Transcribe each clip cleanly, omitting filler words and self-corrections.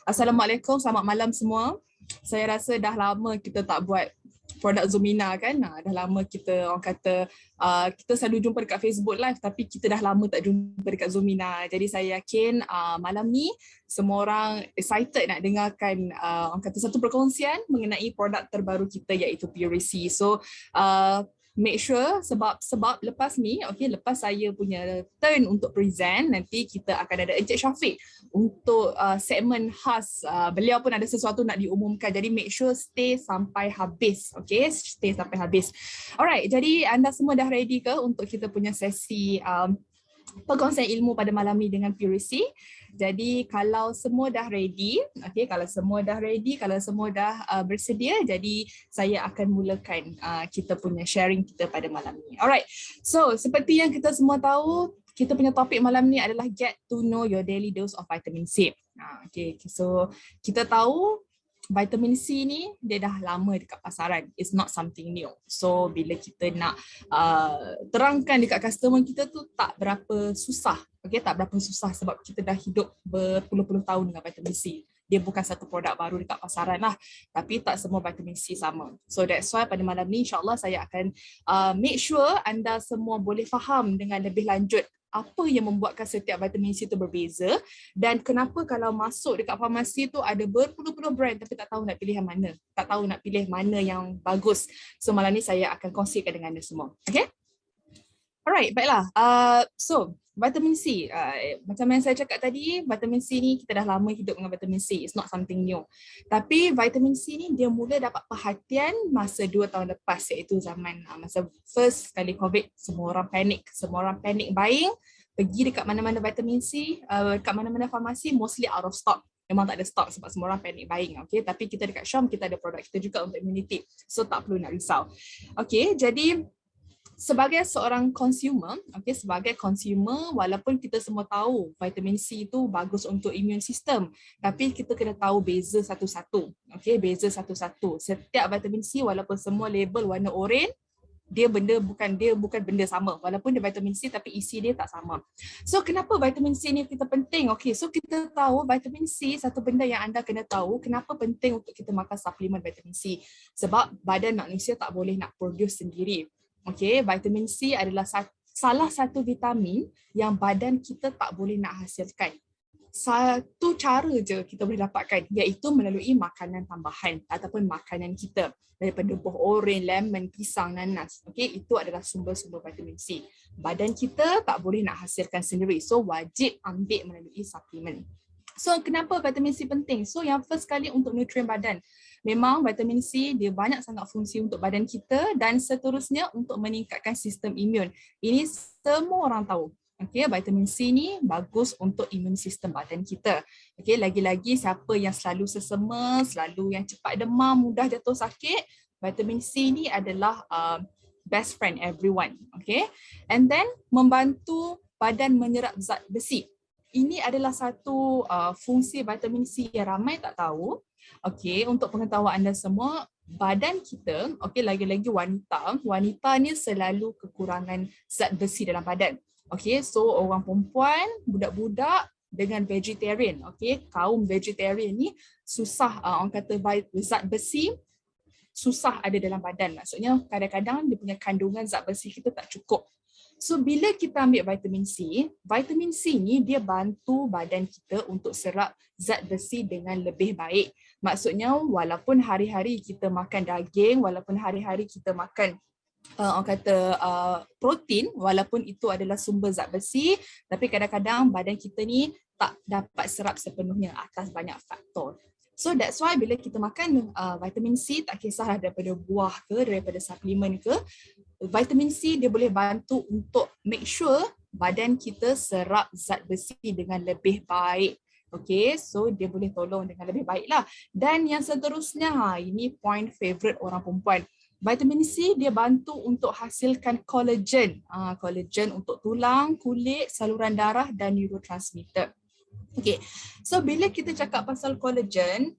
Assalamualaikum, selamat malam semua. Saya rasa dah lama kita tak buat produk Zumina kan. Dah lama kita orang kata kita selalu jumpa dekat Facebook Live tapi kita dah lama tak jumpa dekat Zumina. Jadi saya yakin malam ni semua orang excited nak dengarkan orang kata satu perkongsian mengenai produk terbaru kita iaitu Puracy. So make sure sebab lepas ni, lepas saya punya turn untuk present, nanti kita akan ada Encik Syafiq untuk segmen khas. Beliau pun ada sesuatu nak diumumkan, jadi make sure stay sampai habis, stay sampai habis. Alright, jadi anda semua dah ready ke untuk kita punya sesi perkongsian ilmu pada malam ni dengan Puracy? Jadi kalau semua dah ready, kalau semua dah bersedia, jadi saya akan mulakan kita punya sharing kita pada malam ni. Alright, so seperti yang kita semua tahu, kita punya topik malam ni adalah get to know your daily dose of vitamin C. So kita tahu vitamin C ni dia dah lama dekat pasaran. It's not something new. So bila kita nak terangkan dekat customer kita tu tak berapa susah. Tak berapa susah sebab kita dah hidup berpuluh-puluh tahun dengan vitamin C. Dia bukan satu produk baru dekat pasaran lah. Tapi tak semua vitamin C sama. So that's why pada malam ni insyaAllah saya akan make sure anda semua boleh faham dengan lebih lanjut apa yang membuatkan setiap vitamin C itu berbeza dan kenapa kalau masuk dekat farmasi tu ada berpuluh-puluh brand tapi tak tahu nak pilih yang mana. Tak tahu nak pilih mana yang bagus. So malam ni saya akan kongsikan dengan anda semua. Okay? Alright, baiklah. So vitamin C, macam yang saya cakap tadi, vitamin C ni kita dah lama hidup dengan vitamin C. It's not something new. Tapi vitamin C ni dia mula dapat perhatian masa 2 tahun lepas, iaitu zaman masa first kali COVID. Semua orang panik buying, pergi dekat mana-mana vitamin C, dekat mana-mana farmasi, mostly out of stock. Memang tak ada stok sebab semua orang panic buying. Tapi kita dekat Syam, kita ada produk kita juga untuk immunity. So tak perlu nak risau. Jadi sebagai seorang consumer, walaupun kita semua tahu vitamin C itu bagus untuk immune system, tapi kita kena tahu beza satu-satu. Beza satu-satu. Setiap vitamin C walaupun semua label warna oranye, dia bukan benda sama. Walaupun dia vitamin C tapi isi dia tak sama. So kenapa vitamin C ni kita penting? So kita tahu vitamin C, satu benda yang anda kena tahu, kenapa penting untuk kita makan suplemen vitamin C. Sebab badan manusia tak boleh nak produce sendiri. Vitamin C adalah salah satu vitamin yang badan kita tak boleh nak hasilkan. Satu cara je kita boleh dapatkan, iaitu melalui makanan tambahan ataupun makanan kita. Daripada buah oren, lemon, pisang, nanas. Itu adalah sumber-sumber vitamin C. Badan kita tak boleh nak hasilkan sendiri. So wajib ambil melalui suplemen. So kenapa vitamin C penting? So yang first kali untuk nutrien badan. Memang vitamin C dia banyak sangat fungsi untuk badan kita dan seterusnya untuk meningkatkan sistem imun. Ini semua orang tahu. Vitamin C ni bagus untuk imun sistem badan kita. Lagi-lagi siapa yang selalu sesama, selalu yang cepat demam, mudah jatuh sakit, vitamin C ni adalah best friend everyone. And then membantu badan menyerap zat besi. Ini adalah satu fungsi vitamin C yang ramai tak tahu. Untuk pengetahuan anda semua, badan kita, lagi-lagi wanita ni selalu kekurangan zat besi dalam badan. So orang perempuan, budak-budak dengan vegetarian, kaum vegetarian ni susah orang kata zat besi susah ada dalam badan. Maksudnya kadang-kadang dia punya kandungan zat besi kita tak cukup. So bila kita ambil vitamin C ni dia bantu badan kita untuk serap zat besi dengan lebih baik. Maksudnya walaupun hari-hari kita makan daging, walaupun hari-hari kita makan protein, walaupun itu adalah sumber zat besi, tapi kadang-kadang badan kita ni tak dapat serap sepenuhnya atas banyak faktor. So that's why bila kita makan vitamin C, tak kisahlah daripada buah ke, daripada suplemen ke, vitamin C dia boleh bantu untuk make sure badan kita serap zat besi dengan lebih baik. So dia boleh tolong dengan lebih baik lah. Dan yang seterusnya, ini point favorite orang perempuan. Vitamin C dia bantu untuk hasilkan collagen. Collagen untuk tulang, kulit, saluran darah dan neurotransmitter. So bila kita cakap pasal collagen,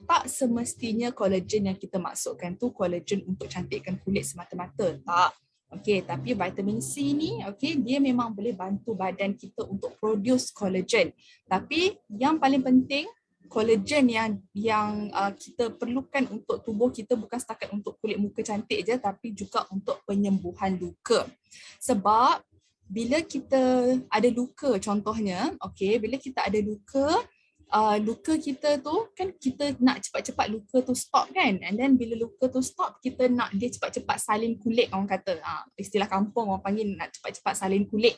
tak semestinya collagen yang kita maksudkan tu collagen untuk cantikkan kulit semata-mata. Tak. Tapi vitamin C ni, dia memang boleh bantu badan kita untuk produce collagen. Tapi yang paling penting, collagen yang kita perlukan untuk tubuh kita bukan setakat untuk kulit muka cantik je, tapi juga untuk penyembuhan luka. Sebab bila kita ada luka contohnya, bila kita ada luka, luka kita tu kan kita nak cepat-cepat luka tu stop kan, and then bila luka tu stop kita nak dia cepat-cepat salin kulit, orang kata istilah kampung orang panggil nak cepat-cepat salin kulit.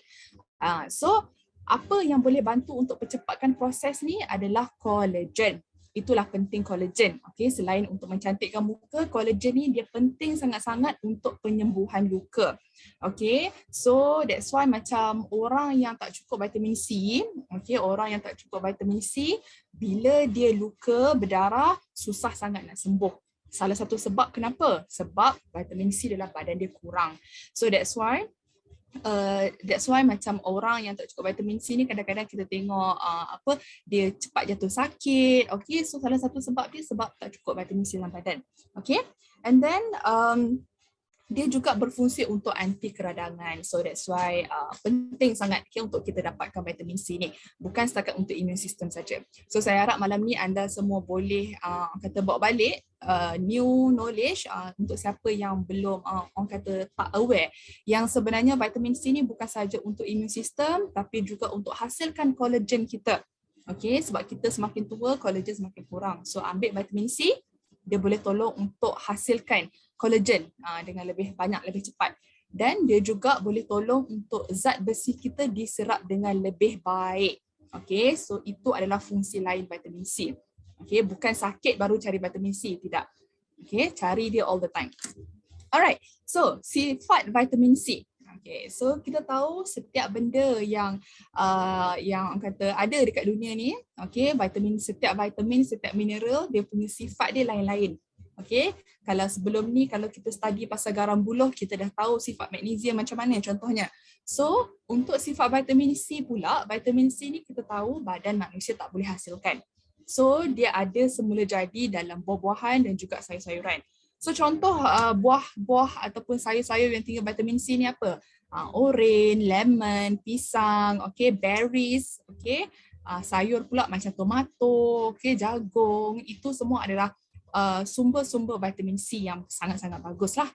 So apa yang boleh bantu untuk percepatkan proses ni adalah collagen. Itulah penting collagen. Selain untuk mencantikkan muka, collagen ni dia penting sangat-sangat untuk penyembuhan luka. So that's why macam orang yang tak cukup vitamin C, orang yang tak cukup vitamin C, bila dia luka berdarah, susah sangat nak sembuh. Salah satu sebab kenapa? Sebab vitamin C dalam badan dia kurang. So that's why macam orang yang tak cukup vitamin C ni kadang-kadang kita tengok dia cepat jatuh sakit. So salah satu sebab dia sebab tak cukup vitamin C dalam badan. And then dia juga berfungsi untuk anti keradangan. So that's why penting sangat untuk kita dapatkan vitamin C ni. Bukan setakat untuk immune system saja. So saya harap malam ni anda semua boleh kata bawa balik new knowledge untuk siapa yang belum orang kata tak aware yang sebenarnya vitamin C ni bukan saja untuk immune system tapi juga untuk hasilkan collagen kita. Sebab kita semakin tua, collagen semakin kurang. So ambil vitamin C, dia boleh tolong untuk hasilkan collagen dengan lebih banyak, lebih cepat. Dan dia juga boleh tolong untuk zat besi kita diserap dengan lebih baik. So itu adalah fungsi lain vitamin C. Bukan sakit baru cari vitamin C, tidak. Cari dia all the time. Alright, so sifat vitamin C. So kita tahu setiap benda yang orang kata ada dekat dunia ni, setiap vitamin, setiap mineral dia punya sifat dia lain-lain. Kalau sebelum ni kalau kita study pasal garam buluh, kita dah tahu sifat magnesium macam mana contohnya. So untuk sifat vitamin C pula, vitamin C ni kita tahu badan manusia tak boleh hasilkan. So dia ada semula jadi dalam buah-buahan dan juga sayur-sayuran. So contoh buah-buah ataupun sayur-sayur yang tinggal vitamin C ni apa? Oren, lemon, pisang, berries, sayur pula macam tomato, jagung, itu semua adalah sumber-sumber vitamin C yang sangat-sangat bagus lah.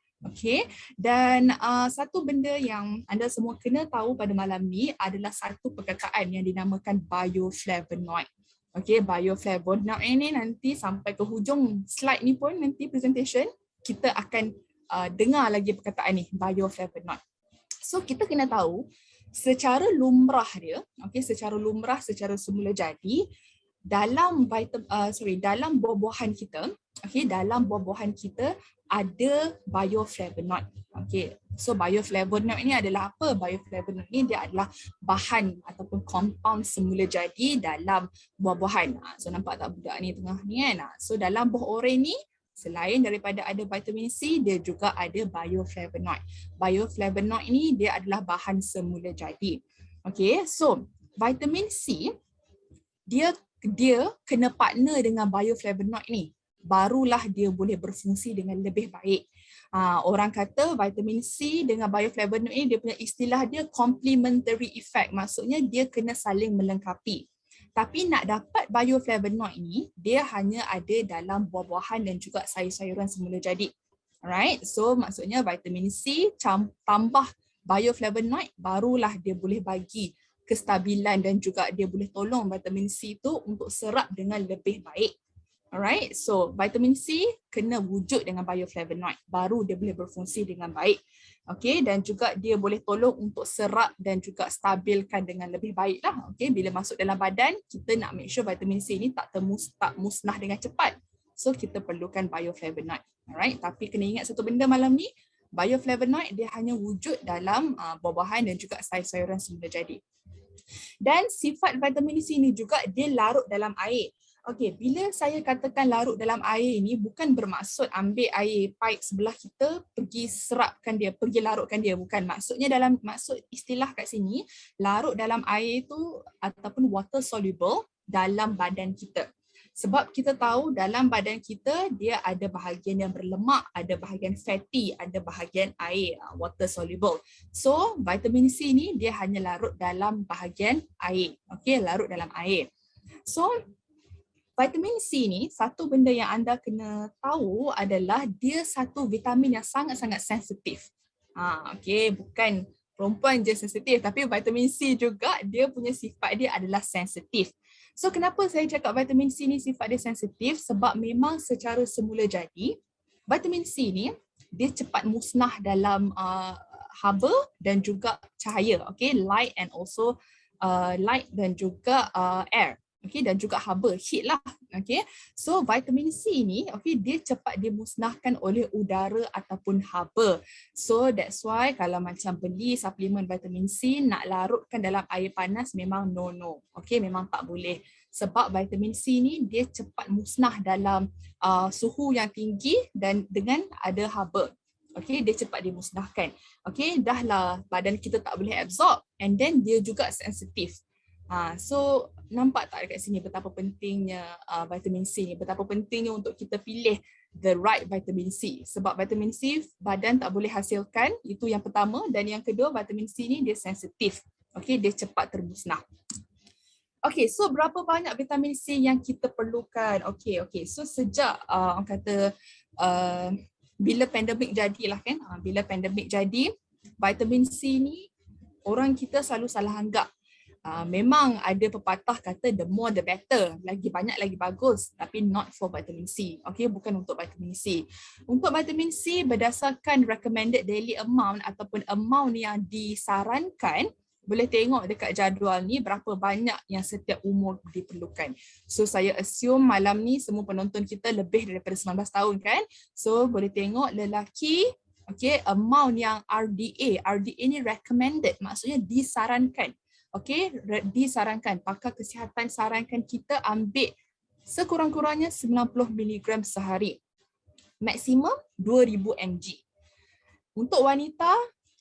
Dan satu benda yang anda semua kena tahu pada malam ni adalah satu perkataan yang dinamakan bioflavonoid. Bioflavonoid ini nanti sampai ke hujung slide ni pun nanti presentation kita akan dengar lagi perkataan ni, bioflavonoid. So kita kena tahu secara lumrah dia, secara semula jadi dalam dalam buah-buahan kita, dalam buah-buahan kita ada bioflavonoid. So bioflavonoid ni adalah apa? Bioflavonoid ni dia adalah bahan ataupun compound semula jadi dalam buah-buahan. So nampak tak budak ni tengah ni kan? So dalam buah oren ni selain daripada ada vitamin C, dia juga ada bioflavonoid. Bioflavonoid ni dia adalah bahan semula jadi. So vitamin C dia kena partner dengan bioflavonoid ni. Barulah dia boleh berfungsi dengan lebih baik. Orang kata vitamin C dengan bioflavonoid ni dia punya istilah dia complementary effect. Maksudnya dia kena saling melengkapi. Tapi nak dapat bioflavonoid ni, dia hanya ada dalam buah-buahan dan juga sayur-sayuran semula jadi. Alright, so maksudnya vitamin C tambah bioflavonoid, barulah dia boleh bagi kestabilan dan juga dia boleh tolong vitamin C tu untuk serap dengan lebih baik. Alright, so vitamin C kena wujud dengan bioflavonoid, baru dia boleh berfungsi dengan baik. Dan juga dia boleh tolong untuk serap dan juga stabilkan dengan lebih baik lah. Bila masuk dalam badan, kita nak make sure vitamin C ni tak musnah dengan cepat. So kita perlukan bioflavonoid. Alright, tapi kena ingat satu benda malam ni, bioflavonoid dia hanya wujud dalam buah-buahan dan juga sayur-sayuran semula jadi. Dan sifat vitamin C ni juga dia larut dalam air. Bila saya katakan larut dalam air ini bukan bermaksud ambil air pipe sebelah kita, pergi serapkan dia, pergi larutkan dia. Bukan. Maksudnya maksud istilah kat sini, larut dalam air itu ataupun water soluble dalam badan kita. Sebab kita tahu dalam badan kita, dia ada bahagian yang berlemak, ada bahagian fatty, ada bahagian air, water soluble. So, vitamin C ni dia hanya larut dalam bahagian air. Larut dalam air. So, Vitamin C ni, satu benda yang anda kena tahu adalah dia satu vitamin yang sangat-sangat sensitif. Okay, bukan perempuan je sensitif, tapi vitamin C juga dia punya sifat dia adalah sensitif. So kenapa saya cakap vitamin C ni sifat dia sensitif? Sebab memang secara semula jadi, vitamin C ni dia cepat musnah dalam haba dan juga cahaya, okay, light and also light dan juga air. Okay, dan juga haba, heat lah. Okay, so vitamin C ni, okay, dia cepat dimusnahkan oleh udara ataupun haba. So that's why kalau macam beli suplemen vitamin C nak larutkan dalam air panas memang no. Okay, memang tak boleh. Sebab vitamin C ni dia cepat musnah dalam suhu yang tinggi dan dengan ada haba. Okay, dia cepat dimusnahkan. Okay, dah lah badan kita tak boleh absorb and then dia juga sensitif. So nampak tak dekat sini betapa pentingnya vitamin C ni, betapa pentingnya untuk kita pilih the right vitamin C. Sebab vitamin C badan tak boleh hasilkan, itu yang pertama, dan yang kedua vitamin C ni dia sensitif. Okay, dia cepat termusnah. Okay, so berapa banyak vitamin C yang kita perlukan? Okay, so sejak orang kata bila pandemik jadilah kan, bila pandemik jadi, vitamin C ni orang kita selalu salah anggap. Memang ada pepatah kata the more the better, lagi banyak lagi bagus, tapi not for vitamin C. Okay, bukan untuk vitamin C. Untuk vitamin C berdasarkan recommended daily amount ataupun amount yang disarankan, boleh tengok dekat jadual ni berapa banyak yang setiap umur diperlukan. So saya assume malam ni semua penonton kita lebih daripada 19 tahun kan. So boleh tengok lelaki, okay, amount yang RDA ni recommended, maksudnya disarankan. Okay, disarankan, pakar kesihatan sarankan kita ambil sekurang-kurangnya 90 mg sehari. Maksimum 2000 mg. Untuk wanita,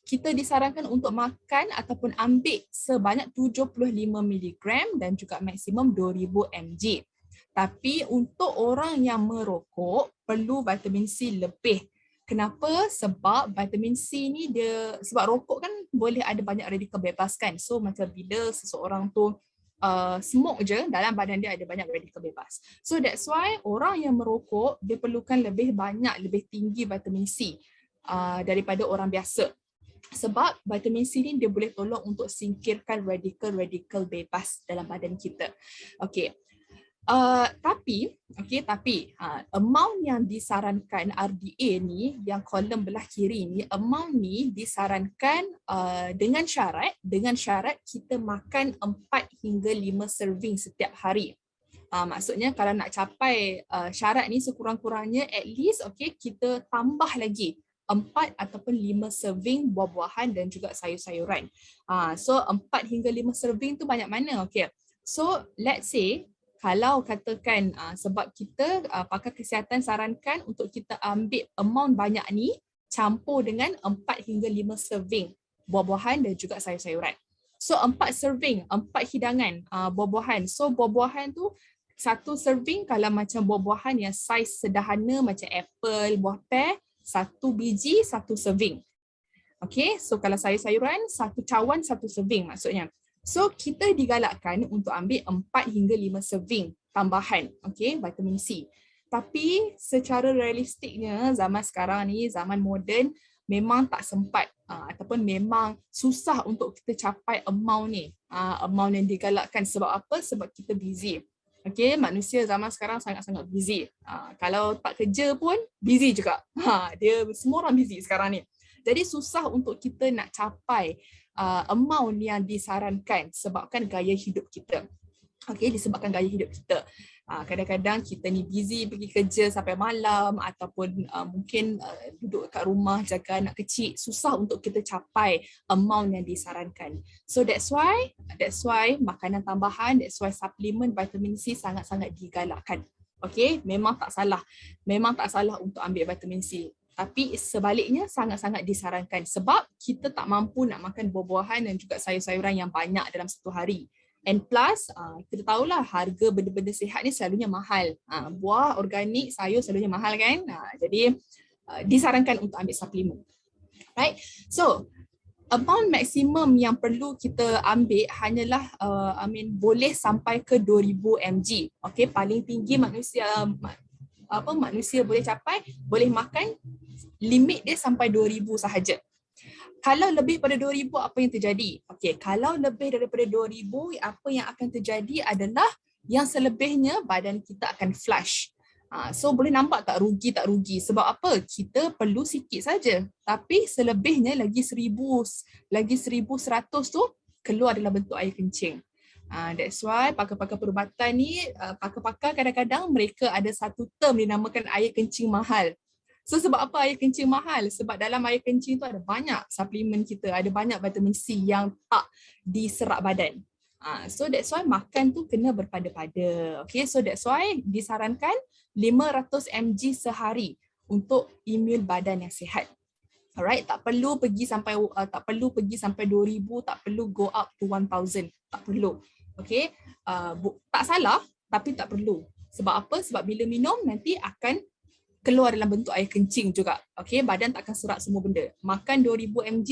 kita disarankan untuk makan ataupun ambil sebanyak 75 mg dan juga maksimum 2000 mg. Tapi untuk orang yang merokok, perlu vitamin C lebih. Kenapa? Sebab vitamin C ni dia, sebab rokok kan boleh ada banyak radikal bebas kan. So macam bila seseorang tu smoke je, dalam badan dia ada banyak radikal bebas. So that's why orang yang merokok dia perlukan lebih banyak, lebih tinggi vitamin C daripada orang biasa. Sebab vitamin C ni dia boleh tolong untuk singkirkan radikal bebas dalam badan kita. Okay. Tapi amount yang disarankan RDA ni, yang kolom belah kiri ni, amount ni disarankan dengan syarat kita makan 4 hingga 5 serving setiap hari. Maksudnya kalau nak capai syarat ni sekurang-kurangnya at least kita tambah lagi 4 ataupun 5 serving buah-buahan dan juga sayur-sayuran. So 4 hingga 5 serving tu banyak mana? Okay. So let's say kalau katakan sebab kita pakar kesihatan sarankan untuk kita ambil amount banyak ni campur dengan 4 hingga 5 serving buah-buahan dan juga sayur-sayuran. So 4 serving, 4 hidangan buah-buahan. So buah-buahan tu satu serving kalau macam buah-buahan yang saiz sederhana macam apple, buah pear, 1 biji, 1 serving. Okay, so kalau sayur-sayuran, 1 cawan, 1 serving maksudnya. So kita digalakkan untuk ambil 4 hingga 5 serving tambahan, okay, vitamin C. Tapi secara realistiknya zaman sekarang ni, zaman moden, memang tak sempat ataupun memang susah untuk kita capai amount ni, amount yang digalakkan. Sebab apa? Sebab kita busy. Okay, manusia zaman sekarang sangat-sangat busy. Kalau tak kerja pun busy juga. Dia semua orang busy sekarang ni. Jadi susah untuk kita nak capai amount yang disarankan sebabkan gaya hidup kita. Okay, disebabkan gaya hidup kita. Kadang-kadang kita ni busy pergi kerja sampai malam ataupun mungkin duduk kat rumah jaga anak kecil, susah untuk kita capai amount yang disarankan. So that's why makanan tambahan, that's why suplemen vitamin C sangat-sangat digalakkan. Okay, memang tak salah untuk ambil vitamin C. Tapi sebaliknya sangat-sangat disarankan sebab kita tak mampu nak makan buah-buahan dan juga sayur-sayuran yang banyak dalam satu hari. And plus, kita tahulah harga benda-benda sihat ni selalunya mahal. Buah, organik, sayur selalunya mahal kan. Jadi disarankan untuk ambil suplemen. Right? So, amount maksimum yang perlu kita ambil hanyalah boleh sampai ke 2000 mg. Okey, paling tinggi manusia boleh capai, boleh makan, limit dia sampai 2000 sahaja. Kalau lebih pada 2000 apa yang terjadi? Okey, kalau lebih daripada 2000 apa yang akan terjadi adalah yang selebihnya badan kita akan flush. So boleh nampak tak rugi. Sebab apa? Kita perlu sikit saja. Tapi selebihnya lagi 1100 tu keluar dalam bentuk air kencing. That's why pakar-pakar perubatan ni, pakar-pakar kadang-kadang mereka ada satu term dinamakan air kencing mahal. So sebab apa air kencing mahal? Sebab dalam air kencing tu ada banyak suplemen kita, ada banyak vitamin C yang tak diserap badan. So that's why makan tu kena berpada-pada. Okay, so that's why disarankan 500 mg sehari untuk imun badan yang sihat. Alright, tak perlu pergi sampai 2000, tak perlu go up to 1000, tak perlu. Okay, tak salah tapi tak perlu. Sebab apa? Sebab bila minum nanti akan keluar dalam bentuk air kencing juga. Okay, badan tak akan serap semua benda. Makan 2000 mg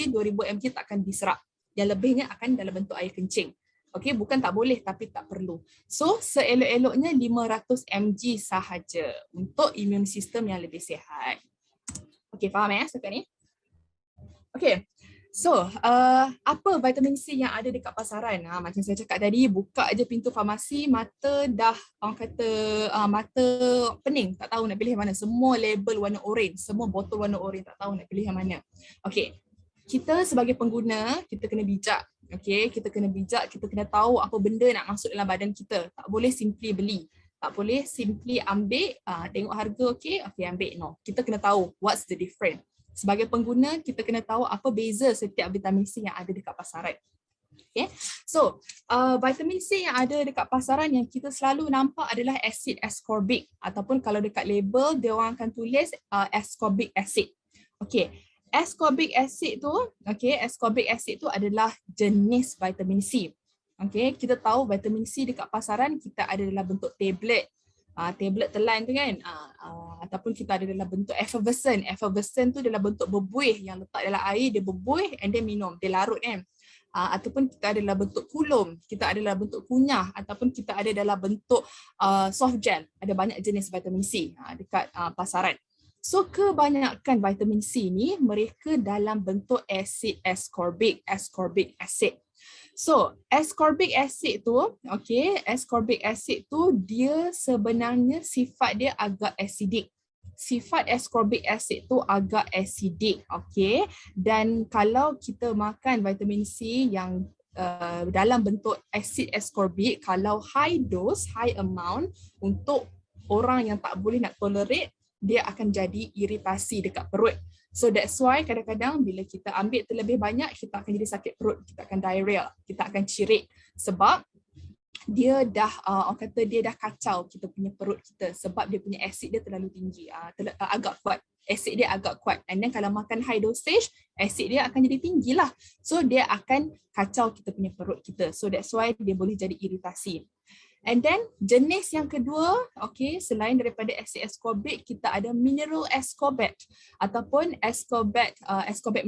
tak akan diserap. Yang lebihnya akan dalam bentuk air kencing. Okay, bukan tak boleh tapi tak perlu. So, seelok-eloknya 500 mg sahaja untuk imun sistem yang lebih sihat. Okay, faham setakat ni? Okay, so apa vitamin C yang ada dekat pasaran? Macam saya cakap tadi, buka aja pintu farmasi, mata dah orang kata mata pening, tak tahu nak pilih yang mana. Semua label warna orange, semua botol warna orange, tak tahu nak pilih yang mana. Okay, kita sebagai pengguna, kita kena bijak. Okay, kita kena bijak, kita kena tahu apa benda nak masuk dalam badan kita. Tak boleh simply beli. Tak boleh simply ambil, tengok harga, okay ambil. No, kita kena tahu what's the difference. Sebagai pengguna, kita kena tahu apa beza setiap vitamin C yang ada dekat pasaran. Okay, so vitamin C yang ada dekat pasaran yang kita selalu nampak adalah asid ascorbic, ataupun kalau dekat label dia orang akan tulis ascorbic acid. Okay, ascorbic acid tu adalah jenis vitamin C. Okay, kita tahu vitamin C dekat pasaran kita ada dalam bentuk tablet. Tablet telan tu kan, ataupun kita ada dalam bentuk effervescent. Effervescent tu dalam bentuk berbuih yang letak dalam air, dia berbuih and then minum, dia larut kan. Ataupun kita ada dalam bentuk kulum, kita ada dalam bentuk kunyah, ataupun kita ada dalam bentuk soft gel. Ada banyak jenis vitamin C dekat pasaran. So kebanyakan vitamin C ni mereka dalam bentuk asid ascorbic acid. So ascorbic acid tu, ascorbic acid tu dia sebenarnya sifat dia agak acidic. Sifat ascorbic acid tu agak acidic, dan kalau kita makan vitamin C yang dalam bentuk asid ascorbic, kalau high dose, high amount untuk orang yang tak boleh nak tolerate, dia akan jadi iritasi dekat perut. So that's why kadang-kadang bila kita ambil terlebih banyak, kita akan jadi sakit perut, kita akan diarrhea, kita akan cirit. Sebab dia dah dia dah kacau kita punya perut kita, sebab dia punya asid dia terlalu tinggi, agak kuat. Asid dia agak kuat. And then kalau makan high dosage, asid dia akan jadi tinggi lah. So dia akan kacau kita punya perut kita. So that's why dia boleh jadi iritasi. And then jenis yang kedua, selain daripada asid ascorbic, kita ada mineral ascorbate ataupun ascorbate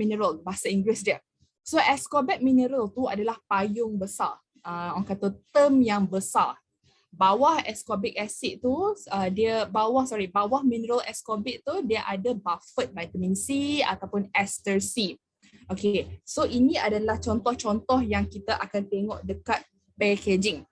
mineral, bahasa Inggeris dia. So ascorbate mineral tu adalah payung besar. Orang kata term yang besar. Bawah ascorbic acid tu, bawah mineral ascorbate tu dia ada buffered vitamin C ataupun ester C. So ini adalah contoh-contoh yang kita akan tengok dekat packaging.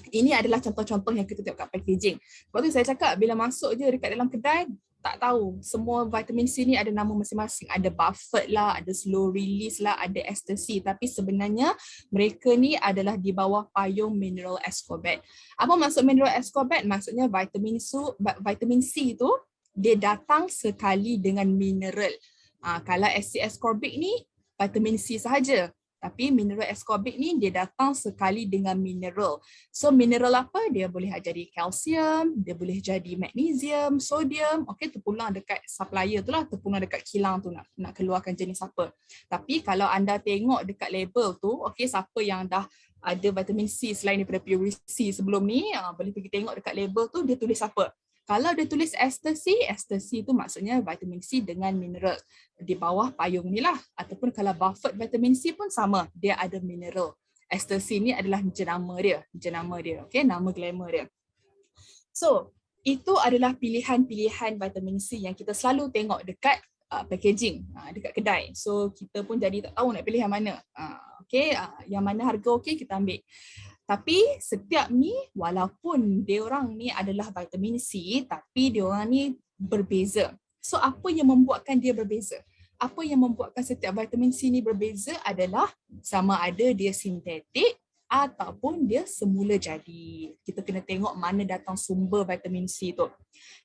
Ini adalah contoh-contoh yang kita tengok kat packaging. Sebab tu saya cakap bila masuk je dekat dalam kedai, tak tahu. Semua vitamin C ni ada nama masing-masing. Ada buffered lah, ada slow release lah, ada ester C. Tapi sebenarnya mereka ni adalah di bawah payung mineral ascorbate. Apa maksud mineral ascorbate? Maksudnya vitamin C tu dia datang sekali dengan mineral. Kalau asid ascorbic ni vitamin C sahaja. Tapi mineral ascorbic ni dia datang sekali dengan mineral. So mineral apa? Dia boleh jadi kalsium, dia boleh jadi magnesium, sodium. Terpulang dekat supplier tu lah, terpulang dekat kilang tu nak keluarkan jenis apa. Tapi kalau anda tengok dekat label tu, siapa yang dah ada vitamin C selain daripada Pure C sebelum ni, boleh pergi tengok dekat label tu dia tulis apa. Kalau dia tulis ester C tu maksudnya vitamin C dengan mineral di bawah payung ni lah. Ataupun kalau buffered vitamin C pun sama, dia ada mineral. Ester C ni adalah jenama dia, okay, nama glamour dia. So, itu adalah pilihan-pilihan vitamin C yang kita selalu tengok dekat packaging, dekat kedai. So, kita pun jadi tak tahu nak pilih yang mana. Okay, yang mana harga okey kita ambil. Tapi setiap ni walaupun diorang ni adalah vitamin C, tapi diorang ni berbeza. So apa yang membuatkan dia berbeza? Apa yang membuatkan setiap vitamin C ni berbeza adalah sama ada dia sintetik ataupun dia semula jadi. Kita kena tengok mana datang sumber vitamin C tu.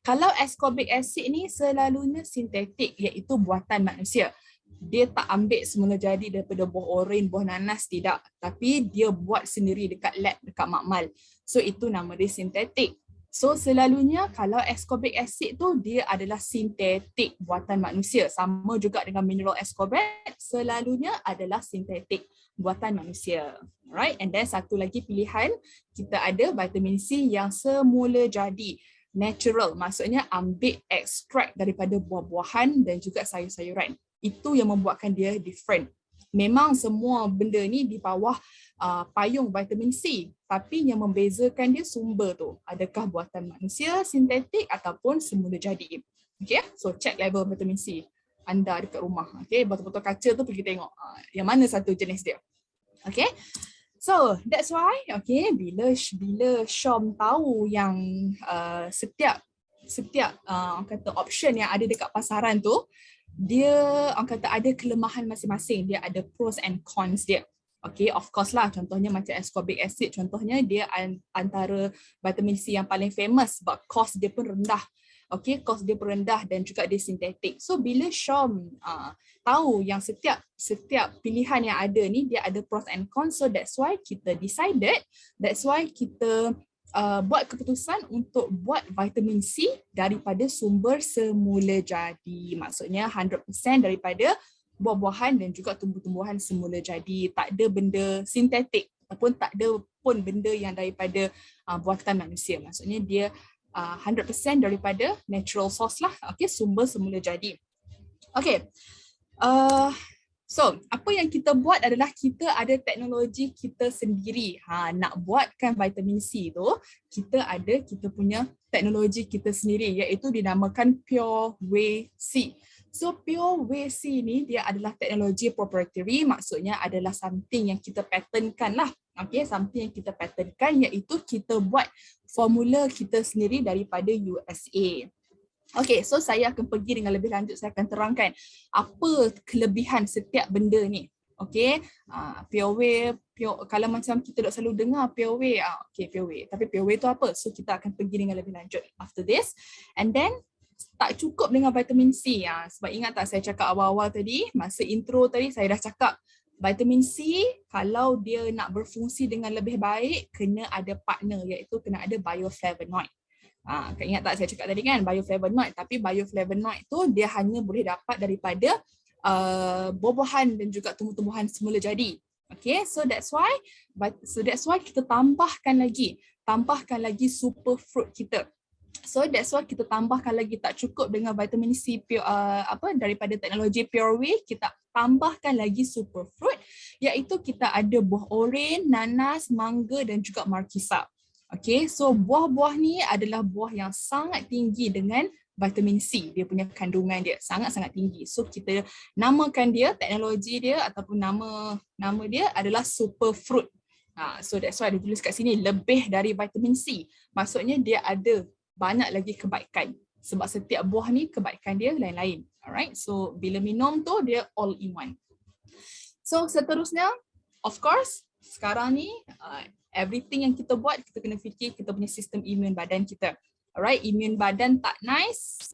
Kalau ascorbic acid ni selalunya sintetik, iaitu buatan manusia. Dia tak ambil semula jadi daripada buah oren, buah nanas, tidak. Tapi dia buat sendiri dekat lab, dekat makmal. So itu nama dia sintetik. So selalunya kalau ascorbic acid tu dia adalah sintetik buatan manusia. Sama juga dengan mineral ascorbate, selalunya adalah sintetik buatan manusia. Alright, and then satu lagi pilihan, kita ada vitamin C yang semula jadi. Natural, maksudnya ambil ekstrak daripada buah-buahan dan juga sayur-sayuran. Itu yang membuatkan dia different. Memang semua benda ni di bawah payung vitamin C, tapi yang membezakan dia sumber tu. Adakah buatan manusia, sintetik ataupun semula jadi. Okay, so check level vitamin C anda dekat rumah. Okay, botol-botol kaca tu pergi tengok yang mana satu jenis dia. Okay, so that's why okay, bila Syom tahu yang setiap kata option yang ada dekat pasaran tu, dia orang kata ada kelemahan masing-masing, dia ada pros and cons dia. Okay, of course lah, contohnya macam ascorbic acid, contohnya dia antara vitamin C yang paling famous sebab cost dia pun rendah. Okay, cost dia pun rendah dan juga dia sintetik. So bila Syom tahu yang setiap pilihan yang ada ni dia ada pros and cons, so that's why kita buat keputusan untuk buat vitamin C daripada sumber semula jadi. Maksudnya 100% daripada buah-buahan dan juga tumbuh-tumbuhan semula jadi. Tak ada benda sintetik ataupun tak ada pun benda yang daripada buatan manusia. Maksudnya dia 100% daripada natural source lah. Okay, sumber semula jadi. Okay. So, apa yang kita buat adalah kita ada teknologi kita sendiri. Nak buatkan vitamin C tu, kita punya teknologi kita sendiri, iaitu dinamakan Pure Whey C. So, Pure Whey C ni dia adalah teknologi proprietary, maksudnya adalah something yang kita patentkan lah. Okay, something yang kita patentkan iaitu kita buat formula kita sendiri daripada USA. Okay, so saya akan pergi dengan lebih lanjut, saya akan terangkan apa kelebihan setiap benda ni. Okay, Pure Whey, kalau macam kita dah selalu dengar Pure Whey, okay, Pure Whey. Tapi Pure Whey tu apa? So kita akan pergi dengan lebih lanjut after this. And then, tak cukup dengan vitamin C. Sebab ingat tak saya cakap awal-awal tadi, masa intro tadi saya dah cakap, vitamin C kalau dia nak berfungsi dengan lebih baik, kena ada partner, iaitu kena ada bioflavonoid. Ingat tak saya cakap tadi kan bioflavonoid, tapi bioflavonoid tu dia hanya boleh dapat daripada buah-buahan dan juga tumbuh-tumbuhan semula jadi. Okay, so that's why kita tambahkan lagi super fruit kita. So that's why kita tambahkan lagi, tak cukup dengan vitamin C daripada teknologi Pure Whey, kita tambahkan lagi super fruit, iaitu kita ada buah oren, nanas, mangga dan juga markisa. Okay, so buah-buah ni adalah buah yang sangat tinggi dengan vitamin C, dia punya kandungan dia sangat-sangat tinggi. So kita namakan dia, teknologi dia ataupun nama dia adalah super fruit. So that's why dia tulis kat sini lebih dari vitamin C. Maksudnya dia ada banyak lagi kebaikan. Sebab setiap buah ni kebaikan dia lain-lain. Alright, so bila minum tu dia all in one. So seterusnya, of course, sekarang ni everything yang kita buat, kita kena fikir kita punya sistem imun badan kita. Alright, imun badan tak nice,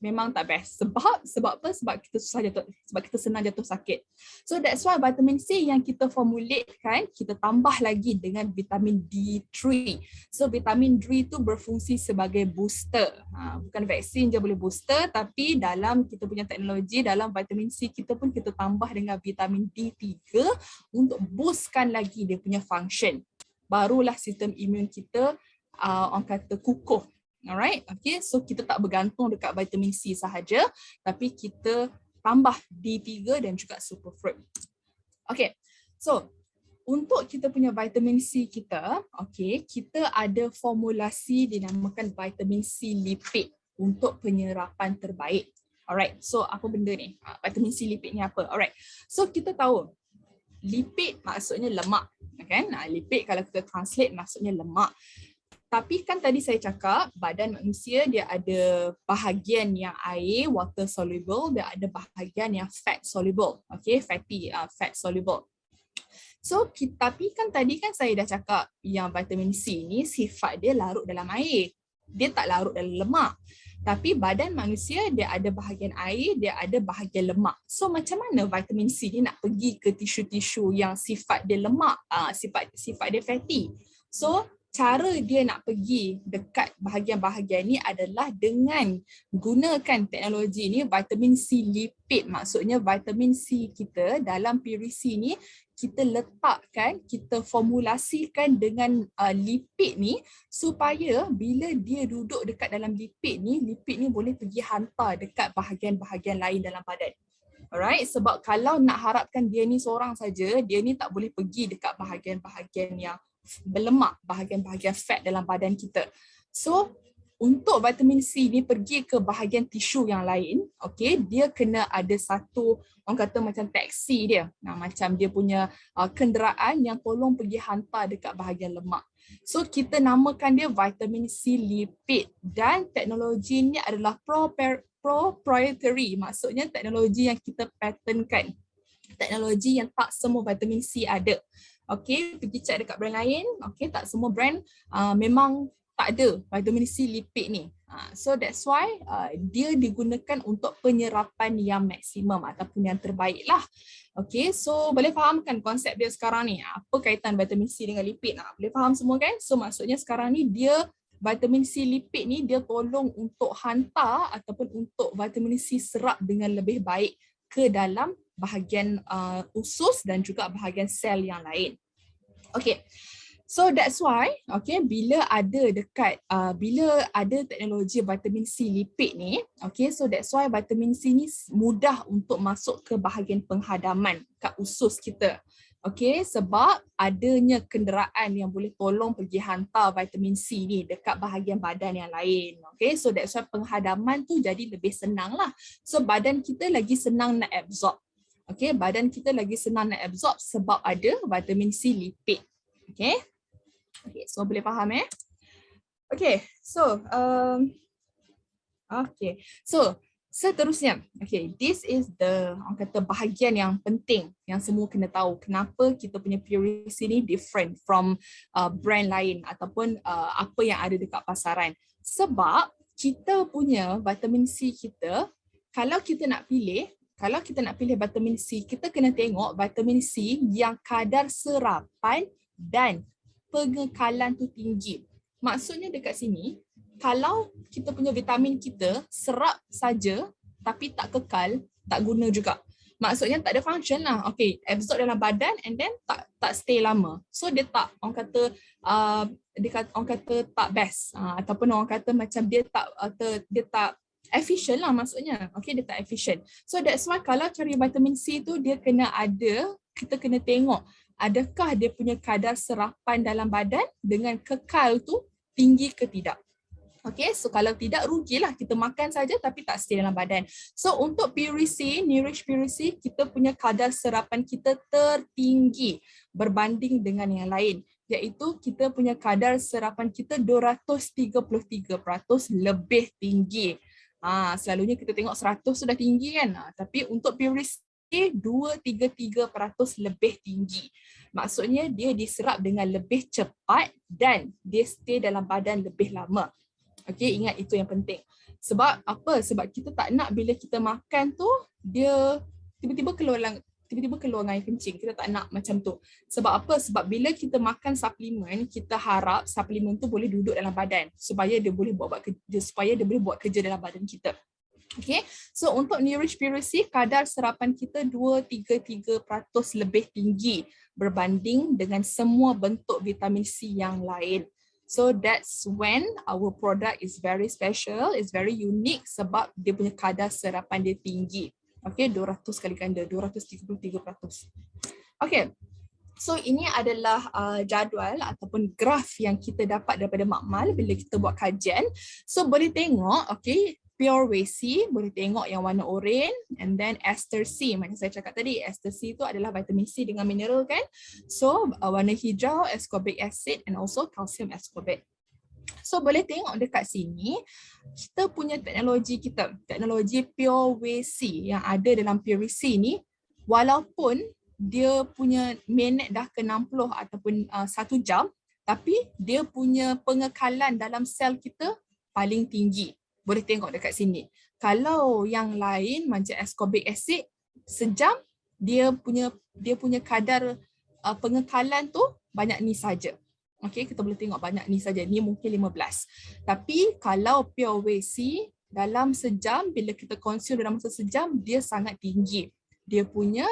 memang tak best. Sebab apa? Sebab kita senang jatuh sakit. So that's why vitamin C yang kita formulatekan, kita tambah lagi dengan vitamin D3. So vitamin D tu berfungsi sebagai booster. Bukan vaksin je boleh booster, tapi dalam kita punya teknologi, dalam vitamin C kita pun kita tambah dengan vitamin D3 untuk boostkan lagi dia punya function. Barulah sistem imun kita orang kata kukuh. Alright, okay, so kita tak bergantung dekat vitamin C sahaja, tapi kita tambah D3 dan juga superfruit. Okay, so untuk kita punya vitamin C kita, okay, kita ada formulasi dinamakan vitamin C lipid untuk penyerapan terbaik. Alright, so apa benda ni? Vitamin C lipid ni apa? Alright, so kita tahu lipid maksudnya lemak, kan? Lipid kalau kita translate maksudnya lemak. Tapi kan tadi saya cakap badan manusia dia ada bahagian yang air, water soluble, dia ada bahagian yang fat soluble, okay, fatty, fat soluble. So, tapi kan tadi kan saya dah cakap yang vitamin C ni sifat dia larut dalam air. Dia tak larut dalam lemak. Tapi badan manusia dia ada bahagian air, dia ada bahagian lemak. So macam mana vitamin C ni nak pergi ke tisu-tisu yang sifat dia lemak, sifat dia fatty. So cara dia nak pergi dekat bahagian-bahagian ni adalah dengan gunakan teknologi ni, vitamin C lipid. Maksudnya vitamin C kita dalam PURIC ni kita letakkan, kita formulasikan dengan lipid ni supaya bila dia duduk dekat dalam lipid ni boleh pergi hantar dekat bahagian-bahagian lain dalam badan. Alright, sebab kalau nak harapkan dia ni seorang saja, dia ni tak boleh pergi dekat bahagian-bahagian yang berlemak, bahagian-bahagian fat dalam badan kita. So, untuk vitamin C ni pergi ke bahagian tisu yang lain, okay, dia kena ada satu, orang kata macam taksi dia. Macam dia punya kenderaan yang tolong pergi hantar dekat bahagian lemak. So, kita namakan dia vitamin C lipid dan teknologi ni adalah proprietary, maksudnya teknologi yang kita patentkan. Teknologi yang tak semua vitamin C ada. Okay, pergi check dekat brand lain, okay, tak semua brand memang tak ada vitamin C lipid ni. So that's why dia digunakan untuk penyerapan yang maksimum ataupun yang terbaik lah. Okay, so boleh fahamkan konsep dia sekarang ni. Apa kaitan vitamin C dengan lipid? Boleh faham semua kan? So maksudnya sekarang ni dia vitamin C lipid ni dia tolong untuk hantar ataupun untuk vitamin C serap dengan lebih baik ke dalam bahagian usus dan juga bahagian sel yang lain. Okay, so that's why, okay, bila ada teknologi vitamin C lipid ni, okay, so that's why vitamin C ni mudah untuk masuk ke bahagian penghadaman kat usus kita. Okay, sebab adanya kenderaan yang boleh tolong pergi hantar vitamin C ni dekat bahagian badan yang lain. Okay, so that's why penghadaman tu jadi lebih senang lah. So badan kita lagi senang nak absorb. Okay, badan kita lagi senang nak absorb sebab ada vitamin C lipid. Okay, okay, so boleh faham Okay, so seterusnya, okay, this is the, orang kata, bahagian yang penting yang semua kena tahu. Kenapa kita punya PURIC ni different from brand lain ataupun apa yang ada dekat pasaran. Sebab kita punya vitamin C kita, kalau kita nak pilih vitamin C, kita kena tengok vitamin C yang kadar serapan dan pengekalan tu tinggi. Maksudnya dekat sini, kalau kita punya vitamin kita serap saja tapi tak kekal, tak guna juga. Maksudnya tak ada function lah. Okay, absorb dalam badan and then tak stay lama. So dia tak, orang kata tak best, ataupun orang kata macam dia tak efficient lah maksudnya. Okay, dia tak efficient. So that's why kalau cari vitamin C tu dia kena ada, kita kena tengok adakah dia punya kadar serapan dalam badan dengan kekal tu tinggi ke tidak. Okay, so kalau tidak rugilah kita makan saja tapi tak stay dalam badan. So untuk PURIC, Nourish PURIC, kita punya kadar serapan kita tertinggi berbanding dengan yang lain. Iaitu kita punya kadar serapan kita 233% lebih tinggi. Selalunya kita tengok 100 sudah tinggi kan. Tapi untuk PURIC 233% lebih tinggi. Maksudnya dia diserap dengan lebih cepat dan dia stay dalam badan lebih lama. Okay, ingat itu yang penting. Sebab apa? Sebab kita tak nak bila kita makan tu, dia tiba-tiba keluar air kencing. Kita tak nak macam tu. Sebab apa? Sebab bila kita makan suplemen, kita harap suplemen tu boleh duduk dalam badan supaya dia boleh buat kerja dalam badan kita. Okay, so untuk Nourish PURIC, kadar serapan kita 233% lebih tinggi berbanding dengan semua bentuk vitamin C yang lain. So that's when our product is very special, is very unique sebab dia punya kadar serapan dia tinggi. Okay, 200 kali ganda, 233%. Okay, so ini adalah jadual ataupun graf yang kita dapat daripada makmal bila kita buat kajian. So boleh tengok, okay, pure whey C, boleh tengok yang warna oranye, and then ester C, macam saya cakap tadi, ester C itu adalah vitamin C dengan mineral kan. So warna hijau ascorbic acid and also calcium ascorbate. So boleh tengok dekat sini, kita punya teknologi pure whey C yang ada dalam pure whey C ni, walaupun dia punya minit dah ke 60 ataupun 1 jam, tapi dia punya pengekalan dalam sel kita paling tinggi. Boleh tengok dekat sini. Kalau yang lain macam ascorbic acid, sejam dia punya kadar pengekalan tu banyak ni saja. Okay, kita boleh tengok banyak ni saja. Ni mungkin 15. Tapi kalau pure whey C, dalam sejam, bila kita consume dalam masa sejam, dia sangat tinggi. Dia punya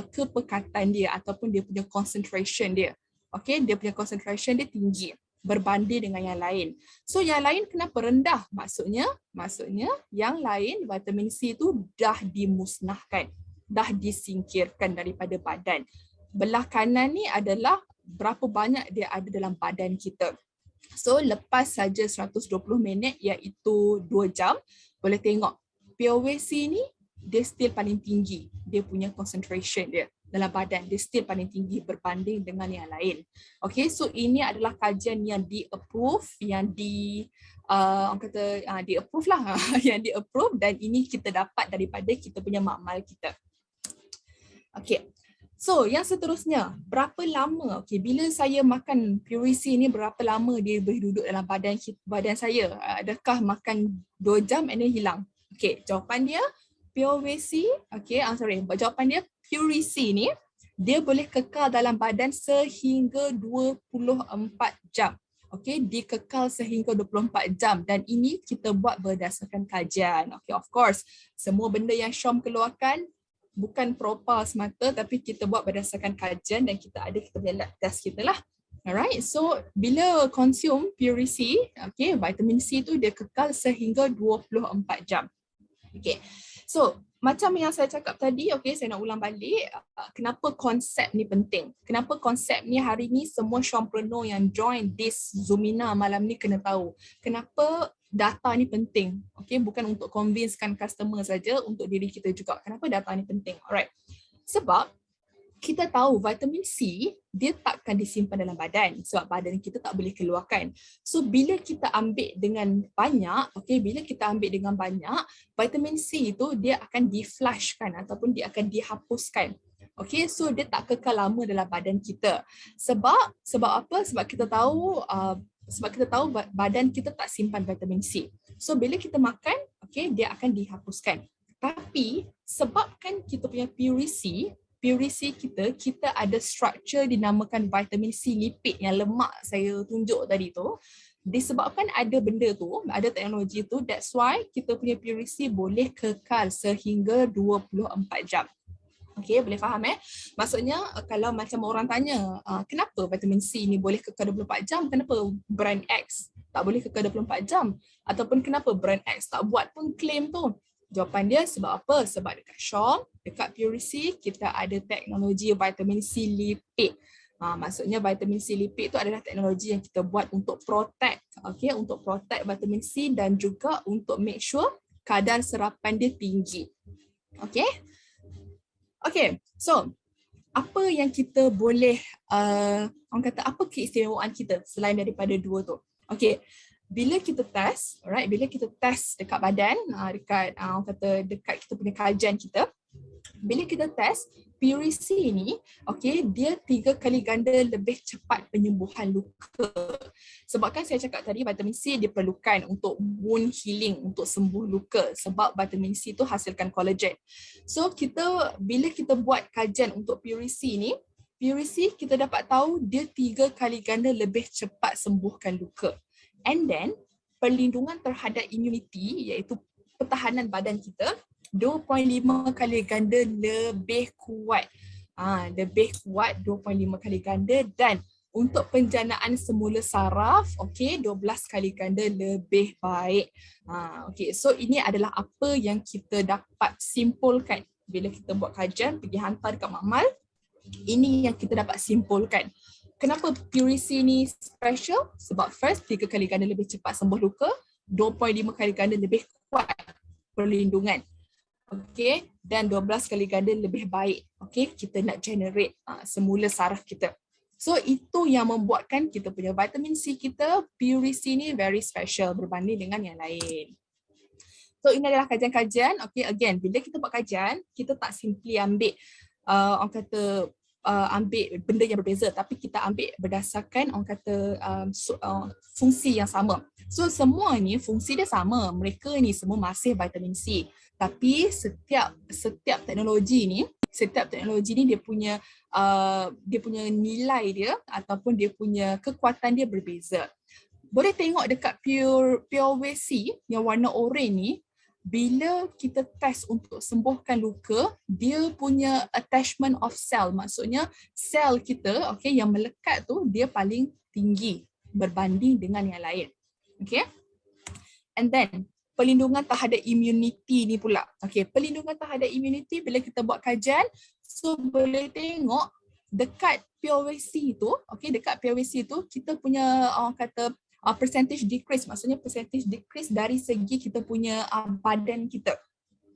kepekatan dia ataupun dia punya concentration dia. Okay, dia punya concentration dia tinggi berbanding dengan yang lain. So yang lain kenapa rendah? Maksudnya yang lain vitamin C tu dah dimusnahkan, dah disingkirkan daripada badan. Belah kanan ni adalah berapa banyak dia ada dalam badan kita. So lepas saja 120 minit iaitu 2 jam, boleh tengok pure whey C ni dia still paling tinggi. Dia punya concentration dia dalam badan, dia still paling tinggi berbanding dengan yang lain. Okay, so ini adalah kajian yang di-approve, yang di-approve lah, yang di-approve, dan ini kita dapat daripada kita punya makmal kita. Okay, so yang seterusnya, berapa lama, okay, bila saya makan pure C ni, berapa lama dia boleh duduk dalam badan saya? Adakah makan 2 jam and then hilang? Okay, jawapan dia, pure whey C, okay, jawapan dia, pure C ni, dia boleh kekal dalam badan sehingga 24 jam. Okay, dikekal sehingga 24 jam, dan ini kita buat berdasarkan kajian. Okay, of course, semua benda yang Syom keluarkan bukan propal semata, tapi kita buat berdasarkan kajian dan kita punya lab test kita lah. Alright, so bila consume pure C, okay, vitamin C tu dia kekal sehingga 24 jam. Okay, so macam yang saya cakap tadi, okay, saya nak ulang balik, kenapa konsep ni penting? Kenapa konsep ni hari ni semua Shompreneur yang join this Zoomina malam ni kena tahu. Kenapa data ni penting? Okay, bukan untuk convincekan customer saja, untuk diri kita juga. Kenapa data ni penting? Alright, sebab kita tahu vitamin C dia takkan disimpan dalam badan sebab badan kita tak boleh keluarkan. So bila kita ambil dengan banyak, okay, vitamin C itu dia akan di-flushkan ataupun dia akan dihapuskan. Okay, so dia tak kekal lama dalam badan kita. Sebab apa? Sebab kita tahu badan kita tak simpan vitamin C. So bila kita makan, okay, dia akan dihapuskan. Tapi sebabkan kita punya pure C kita ada structure dinamakan vitamin C lipid yang lemak saya tunjuk tadi tu. Disebabkan ada benda tu, ada teknologi tu, that's why kita punya pure C boleh kekal sehingga 24 jam. Okay, boleh faham Maksudnya kalau macam orang tanya, kenapa vitamin C ni boleh kekal 24 jam, kenapa brand X tak boleh kekal 24 jam? Ataupun kenapa brand X tak buat pun claim tu? Jawapan dia sebab apa? Sebab dekat Shom, dekat Pure C, kita ada teknologi vitamin C lipid. Maksudnya vitamin C lipid itu adalah teknologi yang kita buat untuk protect, okay, untuk protect vitamin C dan juga untuk make sure kadar serapan dia tinggi. Okay? Okay, so apa yang kita boleh, orang kata apa keistimewaan kita selain daripada dua tu? Okay. Bila kita test, alright, bila kita test dekat badan, dekat kita punya kajian kita, bila kita test Pure C ni, okay, dia 3 kali ganda lebih cepat penyembuhan luka. Sebab kan saya cakap tadi vitamin C diperlukan untuk wound healing, untuk sembuh luka, sebab vitamin C tu hasilkan collagen. So bila kita buat kajian untuk Pure C ni, Pure C kita dapat tahu dia 3 kali ganda lebih cepat sembuhkan luka. And then, perlindungan terhadap immunity, iaitu pertahanan badan kita, 2.5 kali ganda lebih kuat. Lebih kuat 2.5 kali ganda, dan untuk penjanaan semula saraf, okey, 12 kali ganda lebih baik. Okey, so ini adalah apa yang kita dapat simpulkan bila kita buat kajian, pergi hantar dekat makmal. Ini yang kita dapat simpulkan. Kenapa Purisi ni special? Sebab first, 3 kali ganda lebih cepat sembuh luka, 2.5 kali ganda lebih kuat perlindungan. Okey, dan 12 kali ganda lebih baik. Okey, kita nak generate semula saraf kita. So itu yang membuatkan kita punya vitamin C kita, Purisi ni very special berbanding dengan yang lain. So ini adalah kajian-kajian. Okay, again, bila kita buat kajian, kita tak simply ambil orang kata ambil benda yang berbeza, tapi kita ambil berdasarkan orang kata fungsi yang sama. So semua ni fungsi dia sama. Mereka ni semua masih vitamin C. Tapi setiap teknologi ni dia punya nilai dia ataupun dia punya kekuatan dia berbeza. Boleh tengok dekat Pure Whey C yang warna oranye ni, bila kita test untuk sembuhkan luka, dia punya attachment of cell, maksudnya sel kita yang melekat tu dia paling tinggi berbanding dengan yang lain. Okay. And then perlindungan terhadap immunity ni pula. Okay, perlindungan terhadap immunity bila kita buat kajian, so boleh tengok dekat Pure Whey C tu, dekat Pure Whey C tu kita punya orang kata percentage decrease, maksudnya percentage decrease dari segi kita punya badan kita.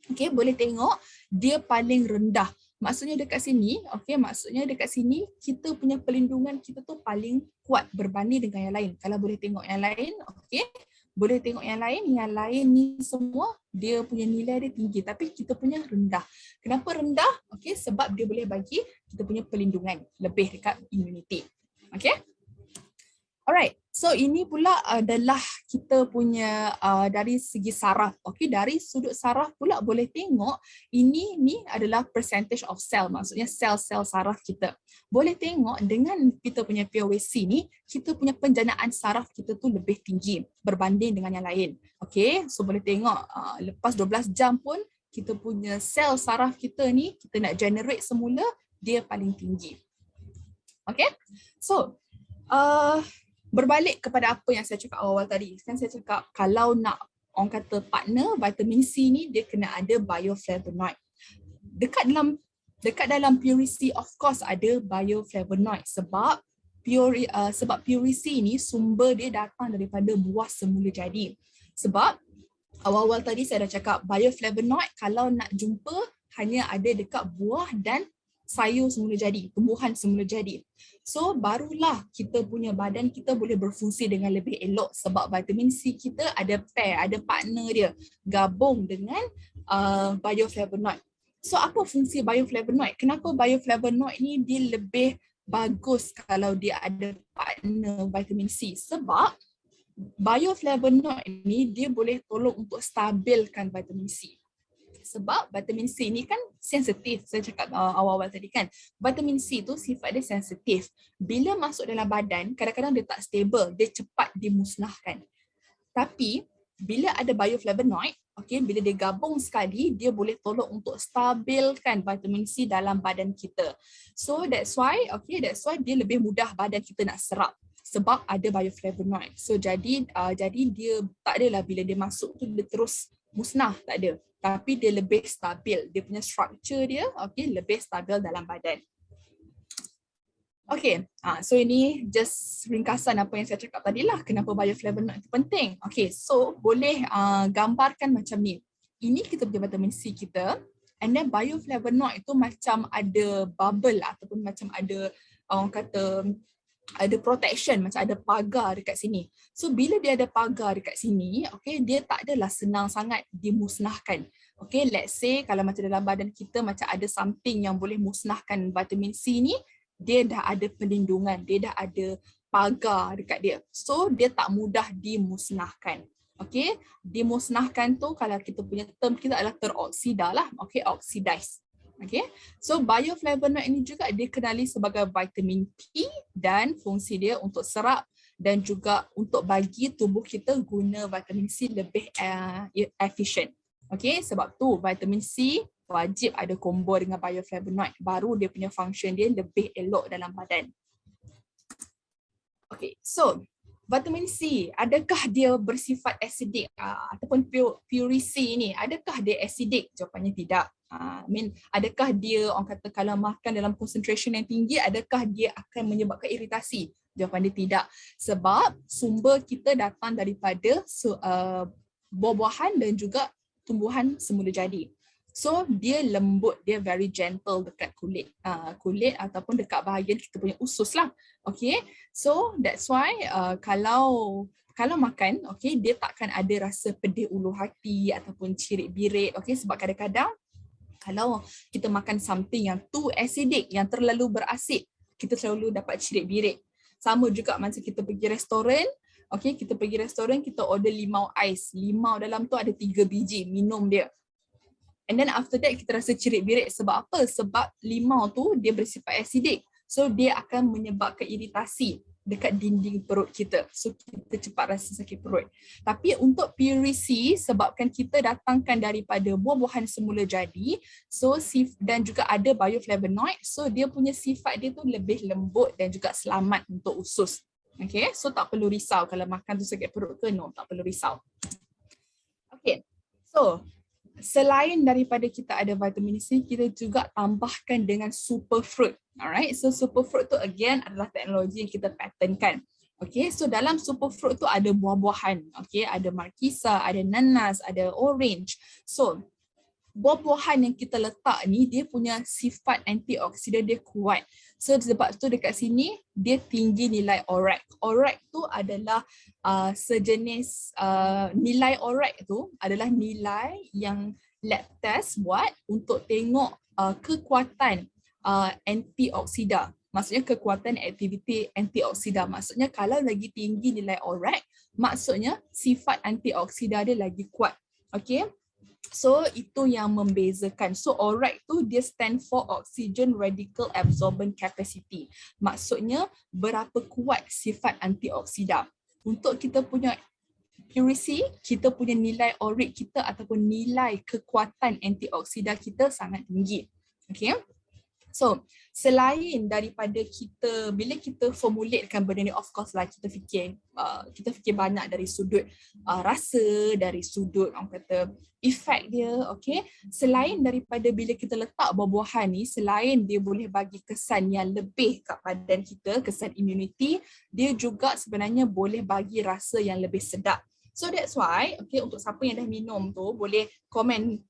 Okay, boleh tengok dia paling rendah. Maksudnya dekat sini, maksudnya dekat sini kita punya perlindungan kita tu paling kuat berbanding dengan yang lain. Kalau boleh tengok yang lain, boleh tengok yang lain ni semua dia punya nilai dia tinggi tapi kita punya rendah. Kenapa rendah? Sebab dia boleh bagi kita punya perlindungan lebih dekat immunity. Alright, so ini pula adalah kita punya dari segi saraf. Dari sudut saraf pula boleh tengok ni adalah percentage of cell, maksudnya sel-sel saraf kita. Boleh tengok dengan kita punya Pure Whey C ni, kita punya penjanaan saraf kita tu lebih tinggi berbanding dengan yang lain. So boleh tengok lepas 12 jam pun kita punya sel saraf kita ni, kita nak generate semula, dia paling tinggi. So berbalik kepada apa yang saya cakap awal tadi. Kan saya cakap kalau nak orang kata partner vitamin C ni dia kena ada bioflavonoid. Dekat dalam Pure C of course ada bioflavonoid sebab Pure C ni sumber dia datang daripada buah semula jadi. Sebab awal-awal tadi saya dah cakap bioflavonoid kalau nak jumpa hanya ada dekat buah dan sayur semula jadi, tumbuhan semula jadi. So barulah kita punya badan kita boleh berfungsi dengan lebih elok sebab vitamin C kita ada pair, ada partner dia gabung dengan bioflavonoid. So apa fungsi bioflavonoid? Kenapa bioflavonoid ni dia lebih bagus kalau dia ada partner vitamin C? Sebab bioflavonoid ni dia boleh tolong untuk stabilkan vitamin C. Sebab vitamin C ni kan sensitif, saya cakap awal-awal tadi kan. Vitamin C tu sifat dia sensitif. Bila masuk dalam badan, kadang-kadang dia tak stable, dia cepat dimusnahkan. Tapi bila ada bioflavonoid, bila dia gabung sekali, dia boleh tolong untuk stabilkan vitamin C dalam badan kita. So that's why dia lebih mudah badan kita nak serap sebab ada bioflavonoid. So jadi dia tak adalah bila dia masuk tu dia terus musnah, tak ada. Tapi dia lebih stabil, dia punya structure dia lebih stabil dalam badan. So ini just ringkasan apa yang saya cakap tadi lah, kenapa bioflavonoid itu penting. So boleh gambarkan macam ni. Ini kita punya vitamin C kita, and then bioflavonoid itu macam ada bubble ataupun macam ada orang kata ada protection, macam ada pagar dekat sini. So bila dia ada pagar dekat sini, dia tak adalah senang sangat dimusnahkan. Let's say kalau macam dalam badan kita macam ada something yang boleh musnahkan vitamin C ni, dia dah ada perlindungan, dia dah ada pagar dekat dia. So dia tak mudah dimusnahkan. Dimusnahkan tu kalau kita punya term kita adalah teroksida lah, oxidize. So bioflavonoid ini juga dikenali sebagai vitamin P dan fungsi dia untuk serap dan juga untuk bagi tubuh kita guna vitamin C lebih efisien. Sebab tu vitamin C wajib ada combo dengan bioflavonoid, baru dia punya function dia lebih elok dalam badan. Okay, so vitamin C, adakah dia bersifat acidic ataupun pure C ni, adakah dia acidic? Jawapannya tidak. Adakah dia, orang kata kalau makan dalam concentration yang tinggi, adakah dia akan menyebabkan iritasi? Jawapan dia tidak. Sebab sumber kita datang daripada buah-buahan dan juga tumbuhan semula jadi. So dia lembut, dia very gentle dekat kulit ataupun dekat bahagian kita punya usus lah. Okay, so that's why kalau makan, okay, dia takkan ada rasa pedih ulu hati ataupun cirit-birit, okay, sebab kadang-kadang kalau kita makan something yang too acidic, yang terlalu berasid, kita selalu dapat cirit-birit. Sama juga masa kita pergi restoran, okay, kita pergi restoran, kita order limau ais. Limau dalam tu ada 3 biji, minum dia. And then after that kita rasa cirit-birit sebab apa? Sebab limau tu dia bersifat acidic. So dia akan menyebabkan iritasi dekat dinding perut kita. So kita cepat rasa sakit perut. Tapi untuk pure C, sebabkan kita datangkan daripada buah-buahan semula jadi, so dan juga ada bioflavonoid, so dia punya sifat dia tu lebih lembut dan juga selamat untuk usus. Okay, so tak perlu risau kalau makan tu sakit perut ke, no, tak perlu risau. Okay, so selain daripada kita ada vitamin C, kita juga tambahkan dengan superfruit. Alright, so superfruit tu again adalah teknologi yang kita patentkan. Okay, so dalam superfruit tu ada buah-buahan. Okay, ada markisa, ada nanas, ada orange. So buah-buahan yang kita letak ni dia punya sifat antioksidan dia kuat. So sebab tu dekat sini dia tinggi nilai ORAC. ORAC tu adalah sejenis nilai ORAC tu adalah nilai yang lab test buat untuk tengok kekuatan antioksida. Maksudnya kekuatan aktiviti antioksida. Maksudnya kalau lagi tinggi nilai ORAC, maksudnya sifat antioksida dia lagi kuat. Okay. So itu yang membezakan. So ORAC tu dia stand for Oxygen Radical Absorbent Capacity. Maksudnya berapa kuat sifat antioksida. Untuk kita punya pure C, kita punya nilai ORAC kita ataupun nilai kekuatan antioksida kita sangat tinggi. Okay. So, selain daripada kita, bila kita formulatekan benda ni, of course lah kita fikir banyak dari sudut rasa, dari sudut orang kata efek dia, okay. Selain daripada bila kita letak buah-buahan ni, selain dia boleh bagi kesan yang lebih kat badan kita, kesan immunity, dia juga sebenarnya boleh bagi rasa yang lebih sedap. So that's why, okay, untuk siapa yang dah minum tu, boleh komen,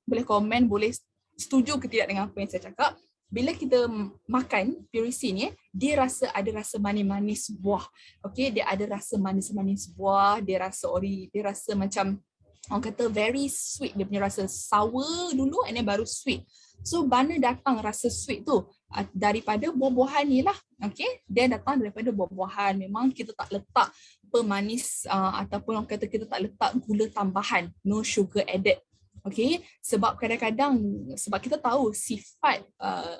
boleh setuju ke tidak dengan apa yang saya cakap. Bila kita makan pure C ni, dia ada rasa manis-manis buah. Okay, dia ada rasa manis-manis buah, dia rasa macam orang kata very sweet, dia punya rasa sour dulu and then baru sweet. So mana datang rasa sweet tu? Daripada buah-buahan ni lah. Okay, dia datang daripada buah-buahan. Memang kita tak letak pemanis ataupun orang kata kita tak letak gula tambahan, no sugar added. Okay, sebab kadang-kadang sebab kita tahu sifat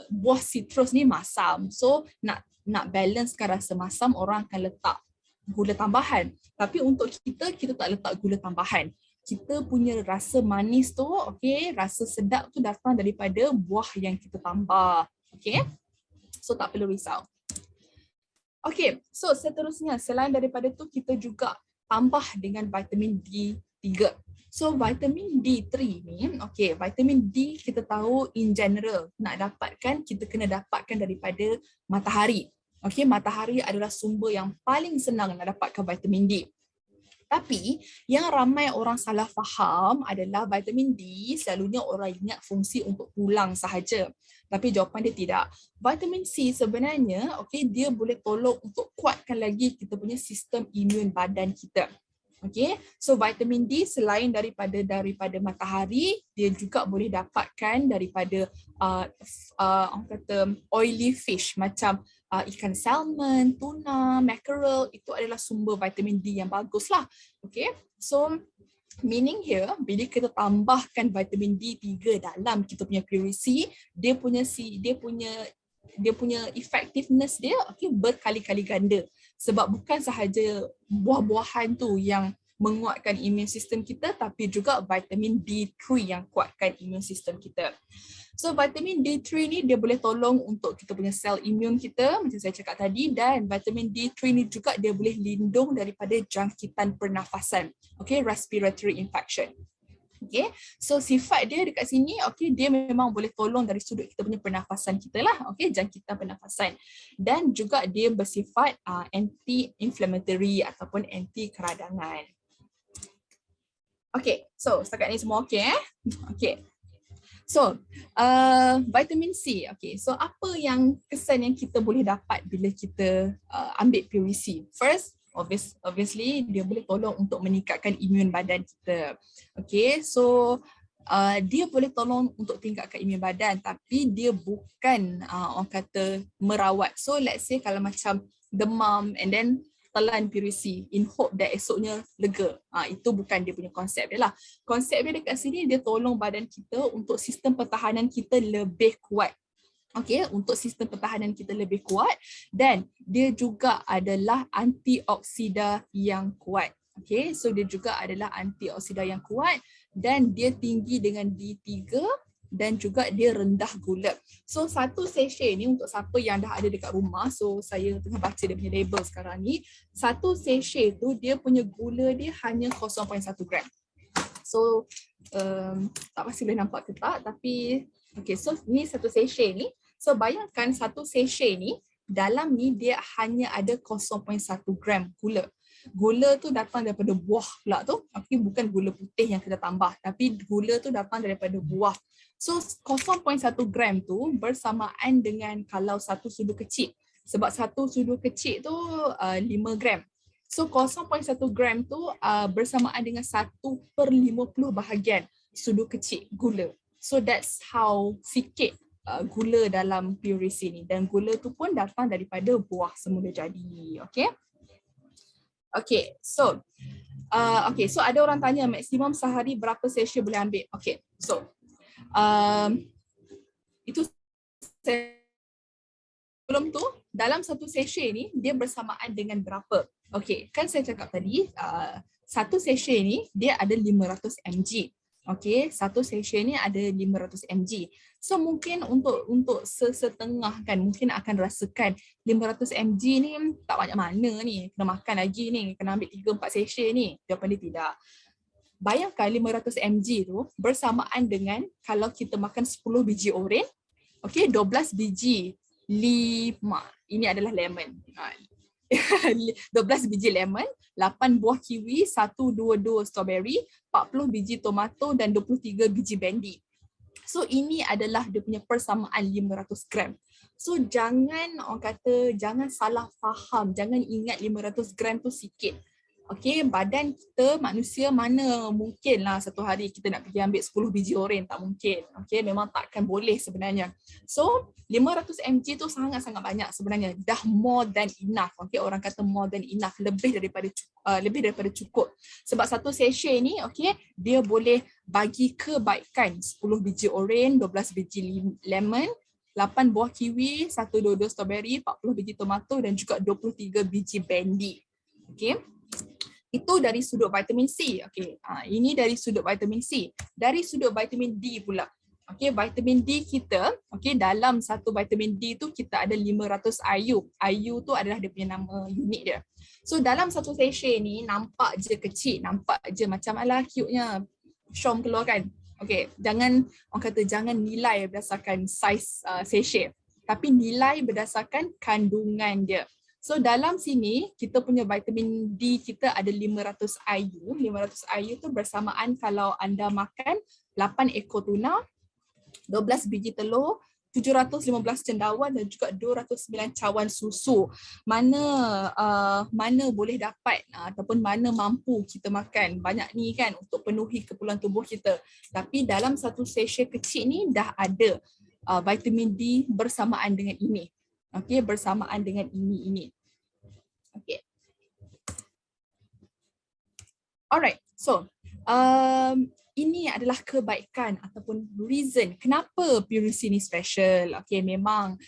buah citrus ni masam. So nak balancekan rasa masam, orang akan letak gula tambahan. Tapi untuk kita tak letak gula tambahan. Kita punya rasa manis tu, okay, rasa sedap tu datang daripada buah yang kita tambah. Okay, so tak perlu risau. Okay, so seterusnya selain daripada tu kita juga tambah dengan vitamin D3. So vitamin D3 ni, okay, vitamin D kita tahu in general nak dapatkan, kita kena dapatkan daripada matahari. Okay, matahari adalah sumber yang paling senang nak dapatkan vitamin D. Tapi yang ramai orang salah faham adalah vitamin D selalunya orang ingat fungsi untuk tulang sahaja. Tapi jawapan dia tidak. Vitamin C sebenarnya, okay, dia boleh tolong untuk kuatkan lagi kita punya sistem imun badan kita. Okay, so vitamin D selain daripada matahari, dia juga boleh dapatkan daripada orang kata oily fish macam ikan salmon, tuna, mackerel. Itu adalah sumber vitamin D yang bagus lah. Okay, so meaning here, bila kita tambahkan vitamin D3 dalam kita punya pure C, dia punya effectiveness dia, okay, berkali-kali ganda. Sebab bukan sahaja buah-buahan tu yang menguatkan immune system kita, tapi juga vitamin D3 yang kuatkan immune system kita. So vitamin D3 ni dia boleh tolong untuk kita punya sel imun kita macam saya cakap tadi, dan vitamin D3 ni juga dia boleh lindung daripada jangkitan pernafasan, okay, respiratory infection. Okay, so sifat dia dekat sini, okay, dia memang boleh tolong dari sudut kita punya pernafasan kita lah, okay, jangkitan pernafasan, dan juga dia bersifat anti-inflammatory ataupun anti keradangan. Okay, so setakat ni semua okay okay. So, vitamin C, okay, so apa yang kesan yang kita boleh dapat bila kita ambil PUC? First, obviously dia boleh tolong untuk meningkatkan imun badan kita. Okay, so dia boleh tolong untuk tingkatkan imun badan, tapi dia bukan orang kata merawat. So let's say kalau macam demam and then telan PUC in hope that esoknya lega. Itu bukan dia punya konsep dia lah. Konsep dia dekat sini dia tolong badan kita untuk sistem pertahanan kita lebih kuat. Okay, untuk sistem pertahanan kita lebih kuat, dan dia juga adalah antioksida yang kuat. Okay, so dia juga adalah antioksida yang kuat dan dia tinggi dengan D3 dan juga dia rendah gula. So satu sachet ni untuk siapa yang dah ada dekat rumah, so saya tengah baca dia punya label sekarang ni, satu sachet tu dia punya gula dia hanya 0.1 gram. So tak pasti boleh nampak ke tak, tapi okay, so ni satu sachet ni. So bayangkan satu sachet ni, dalam ni dia hanya ada 0.1 gram gula. Gula tu datang daripada buah pula tu, tapi bukan gula putih yang kita tambah, tapi gula tu datang daripada buah. So 0.1 gram tu bersamaan dengan kalau satu sudu kecil, sebab satu sudu kecil tu 5 gram. So 0.1 gram tu bersamaan dengan 1/50 bahagian sudu kecil gula. So that's how sikit gula dalam PUC ni, dan gula tu pun datang daripada buah semula jadi. Okay. Okay, so so ada orang tanya maksimum sehari berapa sachet boleh ambil. Okay, so itu sebelum tu dalam satu sachet ni dia bersamaan dengan berapa. Okay, kan saya cakap tadi satu sachet ni dia ada 500 mg. Okay, satu sachet ni ada 500 mg. So mungkin untuk setengah kan mungkin akan rasakan 500 mg ni tak banyak mana ni, kena makan lagi ni, kena ambil 3-4 sachet ni. Jawapan dia tidak. Bayangkan 500 mg tu bersamaan dengan kalau kita makan 10 biji oren, okay, 12 biji lima, ini adalah lemon. 12 biji lemon, 8 buah kiwi, 122 strawberry, 40 biji tomato dan 23 biji bendi. So ini adalah dia punya persamaan 500 gram. So jangan orang kata, jangan salah faham, jangan ingat 500 gram tu sikit. Okay, badan kita manusia mana mungkin lah satu hari kita nak pergi ambil 10 biji oren, tak mungkin. Okay, memang takkan boleh sebenarnya. So 500 mg tu sangat-sangat banyak sebenarnya, dah more than enough. Okay, orang kata more than enough, lebih daripada cukup. Sebab satu sachet ni, okay, dia boleh bagi kebaikan 10 biji oren, 12 biji lemon, 8 buah kiwi, 122 strawberry, 40 biji tomato dan juga 23 biji bendi. Okay. Itu dari sudut vitamin C. Okay, ini dari sudut vitamin C. Dari sudut vitamin D pula. Okay, vitamin D kita, okay, dalam satu vitamin D tu kita ada 500 IU. IU tu adalah dia punya nama unit dia. So dalam satu sachet ni nampak je kecil, nampak je macam alah cute-nya Syom keluar kan. Okay, jangan orang kata jangan nilai berdasarkan saiz sachet, tapi nilai berdasarkan kandungan dia. So dalam sini kita punya vitamin D kita ada 500 IU. 500 IU tu bersamaan kalau anda makan 8 ekor tuna, 12 biji telur, 715 cendawan dan juga 209 cawan susu. Mana boleh dapat ataupun mana mampu kita makan banyak ni kan untuk penuhi keperluan tubuh kita. Tapi dalam satu sachet kecil ni dah ada vitamin D bersamaan dengan ini. Okay, bersamaan dengan ini. Okay. Alright, so ini adalah kebaikan ataupun reason kenapa Purisi ni special. Okay, memang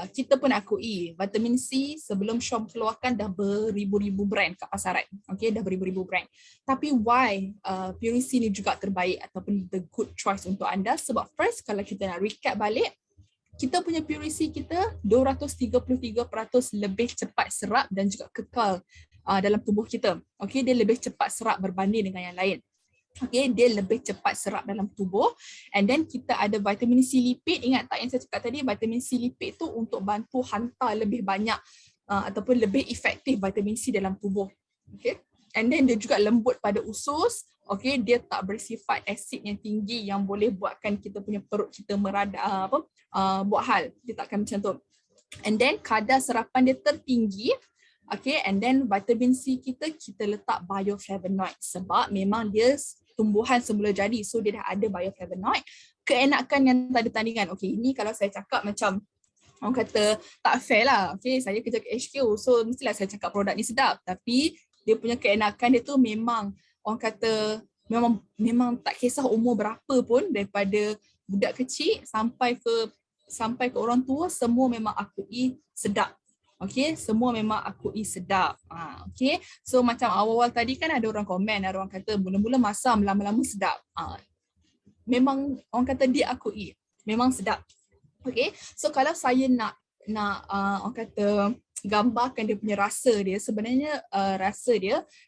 kita pun akui vitamin C sebelum Syom keluarkan dah beribu-ribu brand kat pasaran. Okay, dah beribu-ribu brand. Tapi why Purisi ni juga terbaik ataupun the good choice untuk anda? Sebab first, kalau kita nak recap balik, kita punya Purisi kita 233% lebih cepat serap dan juga kekal dalam tubuh kita. Okay, dia lebih cepat serap berbanding dengan yang lain. Okay, dia lebih cepat serap dalam tubuh. And then kita ada vitamin C lipid. Ingat tak yang saya cakap tadi, vitamin C lipid tu untuk bantu hantar lebih banyak ataupun lebih efektif vitamin C dalam tubuh. Okay. And then dia juga lembut pada usus. Okay, dia tak bersifat asid yang tinggi yang boleh buatkan kita punya perut kita buat hal. Dia takkan macam tu. And then kadar serapan dia tertinggi. Okay, and then vitamin C kita letak bioflavonoid sebab memang dia tumbuhan semula jadi, so dia dah ada bioflavonoid. Keenakan yang tak ada tandingan. Okay, ini kalau saya cakap macam orang kata tak fair lah. Okay, saya kerja kat HQ, so mestilah saya cakap produk ni sedap. Tapi dia punya keenakan dia tu memang orang kata memang tak kisah umur berapa pun, daripada budak kecil sampai ke orang tua, semua memang akui sedap. Okay, semua memang akui sedap. Okay, so macam awal-awal tadi kan ada orang komen, ada orang kata mula-mula masam, lama-lama sedap. Memang orang kata dia akui, memang sedap. Okay, so kalau saya nak orang kata gambarkan dia punya rasa dia, sebenarnya rasa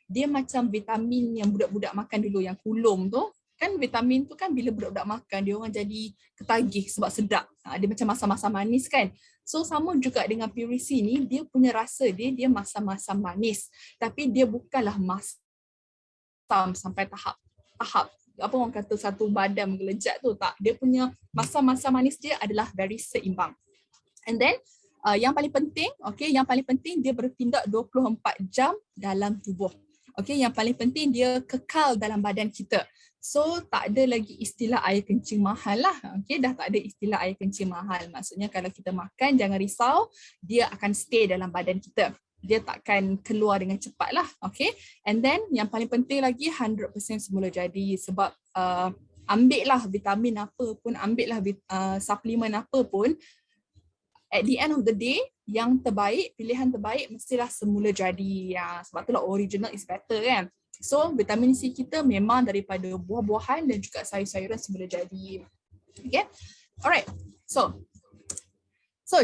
dia macam vitamin yang budak-budak makan dulu, yang kulum tu. Kan vitamin tu kan bila budak-budak makan, dia orang jadi ketagih sebab sedap. Dia macam masam-masam manis kan. So sama juga dengan Purisi ni, dia punya rasa dia masam-masam manis. Tapi dia bukanlah masam sampai tahap apa orang kata satu badan menggelejat tu, tak. Dia punya masam-masam manis dia adalah very seimbang. And then yang paling penting, okay, yang paling penting dia bertindak 24 jam dalam tubuh. Okay, yang paling penting dia kekal dalam badan kita. So tak ada lagi istilah air kencing mahal lah. Okay, dah tak ada istilah air kencing mahal. Maksudnya kalau kita makan, jangan risau, dia akan stay dalam badan kita. Dia takkan keluar dengan cepat lah. Okay, and then yang paling penting lagi 100% semula jadi. Sebab ambil lah vitamin apa pun, ambil lah suplemen apa pun, at the end of the day, yang terbaik, pilihan terbaik mestilah semula jadi. Sebab itulah original is better kan. So vitamin C kita memang daripada buah-buahan dan juga sayur-sayuran semula jadi. Okay, alright. So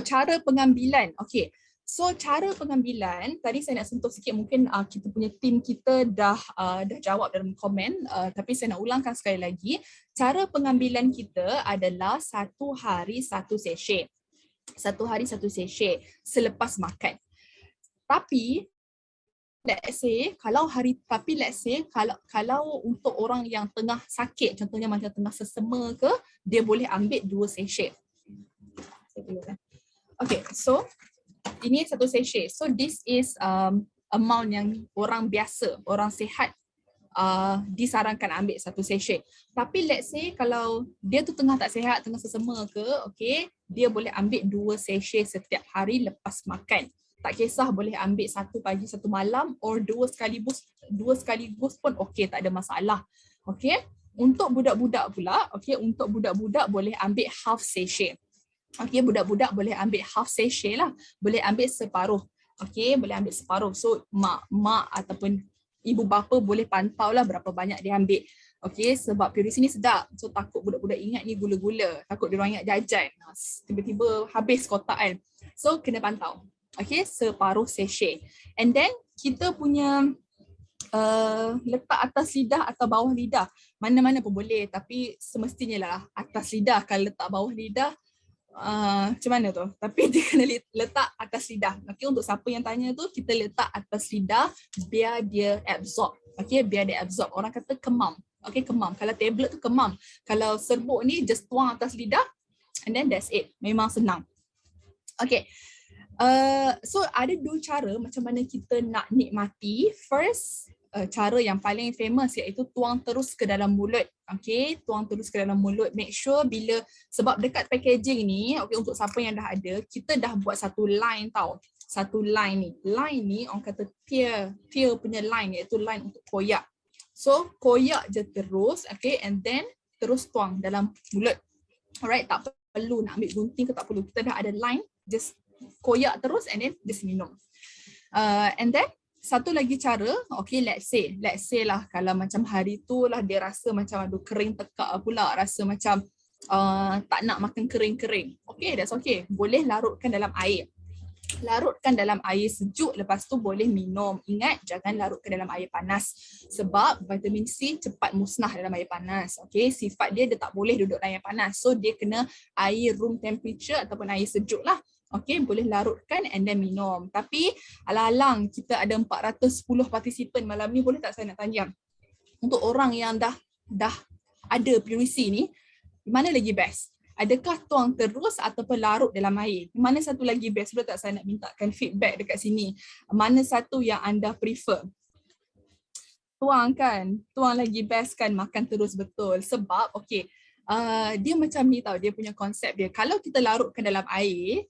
cara pengambilan. Okay, so cara pengambilan tadi saya nak sentuh sikit, mungkin kita punya tim kita dah jawab dalam komen, tapi saya nak ulangkan sekali lagi. Cara pengambilan kita adalah 1 hari 1 sachet. 1 hari 1 sachet selepas makan. Tapi let's say kalau untuk orang yang tengah sakit, contohnya macam tengah sesama ke, dia boleh ambil 2 sachet. Okay, so ini 1 sachet. So this is amount yang orang biasa, orang sihat disarankan ambil 1 sachet. Tapi let's say kalau dia tu tengah tak sihat, tengah sesama ke, okay, dia boleh ambil 2 sachet setiap hari lepas makan. Tak kisah boleh ambil 1 pagi 1 malam or 2 sekaligus pun okey, tak ada masalah. Okey, untuk budak-budak pula, okey, untuk budak-budak boleh ambil half sachet. Okey, budak-budak boleh ambil half sachet lah, boleh ambil separuh. Okey, boleh ambil separuh. So mak ataupun ibu bapa boleh pantau lah berapa banyak dia ambil. Okey, sebab Purisi ni sedap. So takut budak-budak ingat ni gula-gula, takut dia orang ingat jajan. Tiba-tiba habis kotak kan. So kena pantau. Okay, separuh sachet. And then kita punya letak atas lidah atau bawah lidah, mana-mana pun boleh, tapi semestinya lah atas lidah. Kalau letak bawah lidah, macam mana tu? Tapi dia kena letak atas lidah. Okay, untuk siapa yang tanya tu, kita letak atas lidah biar dia absorb. Okay, biar dia absorb. Orang kata kemam. Okay, kemam. Kalau tablet tu kemam. Kalau serbuk ni just tuang atas lidah and then that's it. Memang senang. Okay. So ada 2 cara macam mana kita nak nikmati. First, cara yang paling famous iaitu tuang terus ke dalam mulut. Okay, tuang terus ke dalam mulut. Make sure bila, sebab dekat packaging ni, okay, untuk siapa yang dah ada, kita dah buat satu line tau. Satu line ni. Line ni orang kata tier punya line, iaitu line untuk koyak. So koyak je terus, okay, and then terus tuang dalam mulut. Alright, tak perlu nak ambil gunting ke, tak perlu. Kita dah ada line, just koyak terus and then just minum. And then satu lagi cara, okay, let's say lah kalau macam hari tu lah dia rasa macam aduh kering tekak pula, rasa macam tak nak makan kering-kering. Okay, that's okay. Boleh larutkan dalam air. Larutkan dalam air sejuk, lepas tu boleh minum. Ingat, jangan larutkan dalam air panas. Sebab vitamin C cepat musnah dalam air panas. Okay, sifat dia tak boleh duduk dalam air panas. So, dia kena air room temperature ataupun air sejuk lah. Okay, boleh larutkan and then minum. Tapi, alang-alang kita ada 410 partisipan malam ni, boleh tak saya nak tanya? Untuk orang yang dah ada PUC ni, mana lagi best? Adakah tuang terus ataupun larut dalam air? Mana satu lagi best? Boleh tak saya nak mintakan feedback dekat sini? Mana satu yang anda prefer? Tuang kan? Tuang lagi best kan? Makan terus betul. Sebab okay, dia macam ni tau, dia punya konsep dia. Kalau kita larutkan dalam air,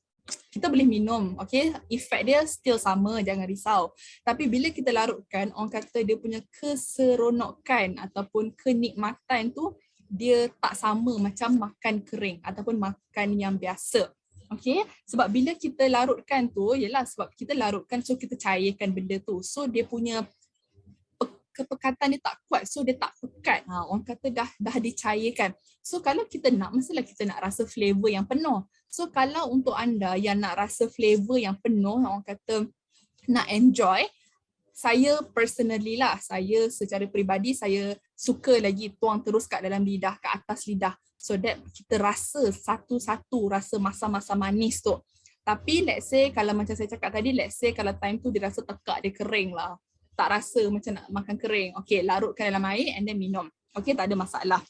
kita boleh minum, okay? Efek dia still sama, jangan risau. Tapi bila kita larutkan, orang kata dia punya keseronokan ataupun kenikmatan tu, dia tak sama macam makan kering ataupun makan yang biasa. Okay, sebab bila kita larutkan tu, yelah sebab kita larutkan so kita cairkan benda tu. So dia punya kepekatan dia tak kuat, so dia tak pekat. Orang kata dah dicairkan. So kalau kita nak, mestilah kita nak rasa flavor yang penuh. So kalau untuk anda yang nak rasa flavor yang penuh, orang kata nak enjoy, saya personally lah, saya secara peribadi saya suka lagi tuang terus kat dalam lidah, kat atas lidah. So that kita rasa satu-satu rasa masa-masa manis tu. Tapi let's say kalau macam saya cakap tadi, let's say kalau time tu dia rasa tekak, dia kering lah. Tak rasa macam nak makan kering. Okay, larutkan dalam air and then minum. Okay, tak ada masalah.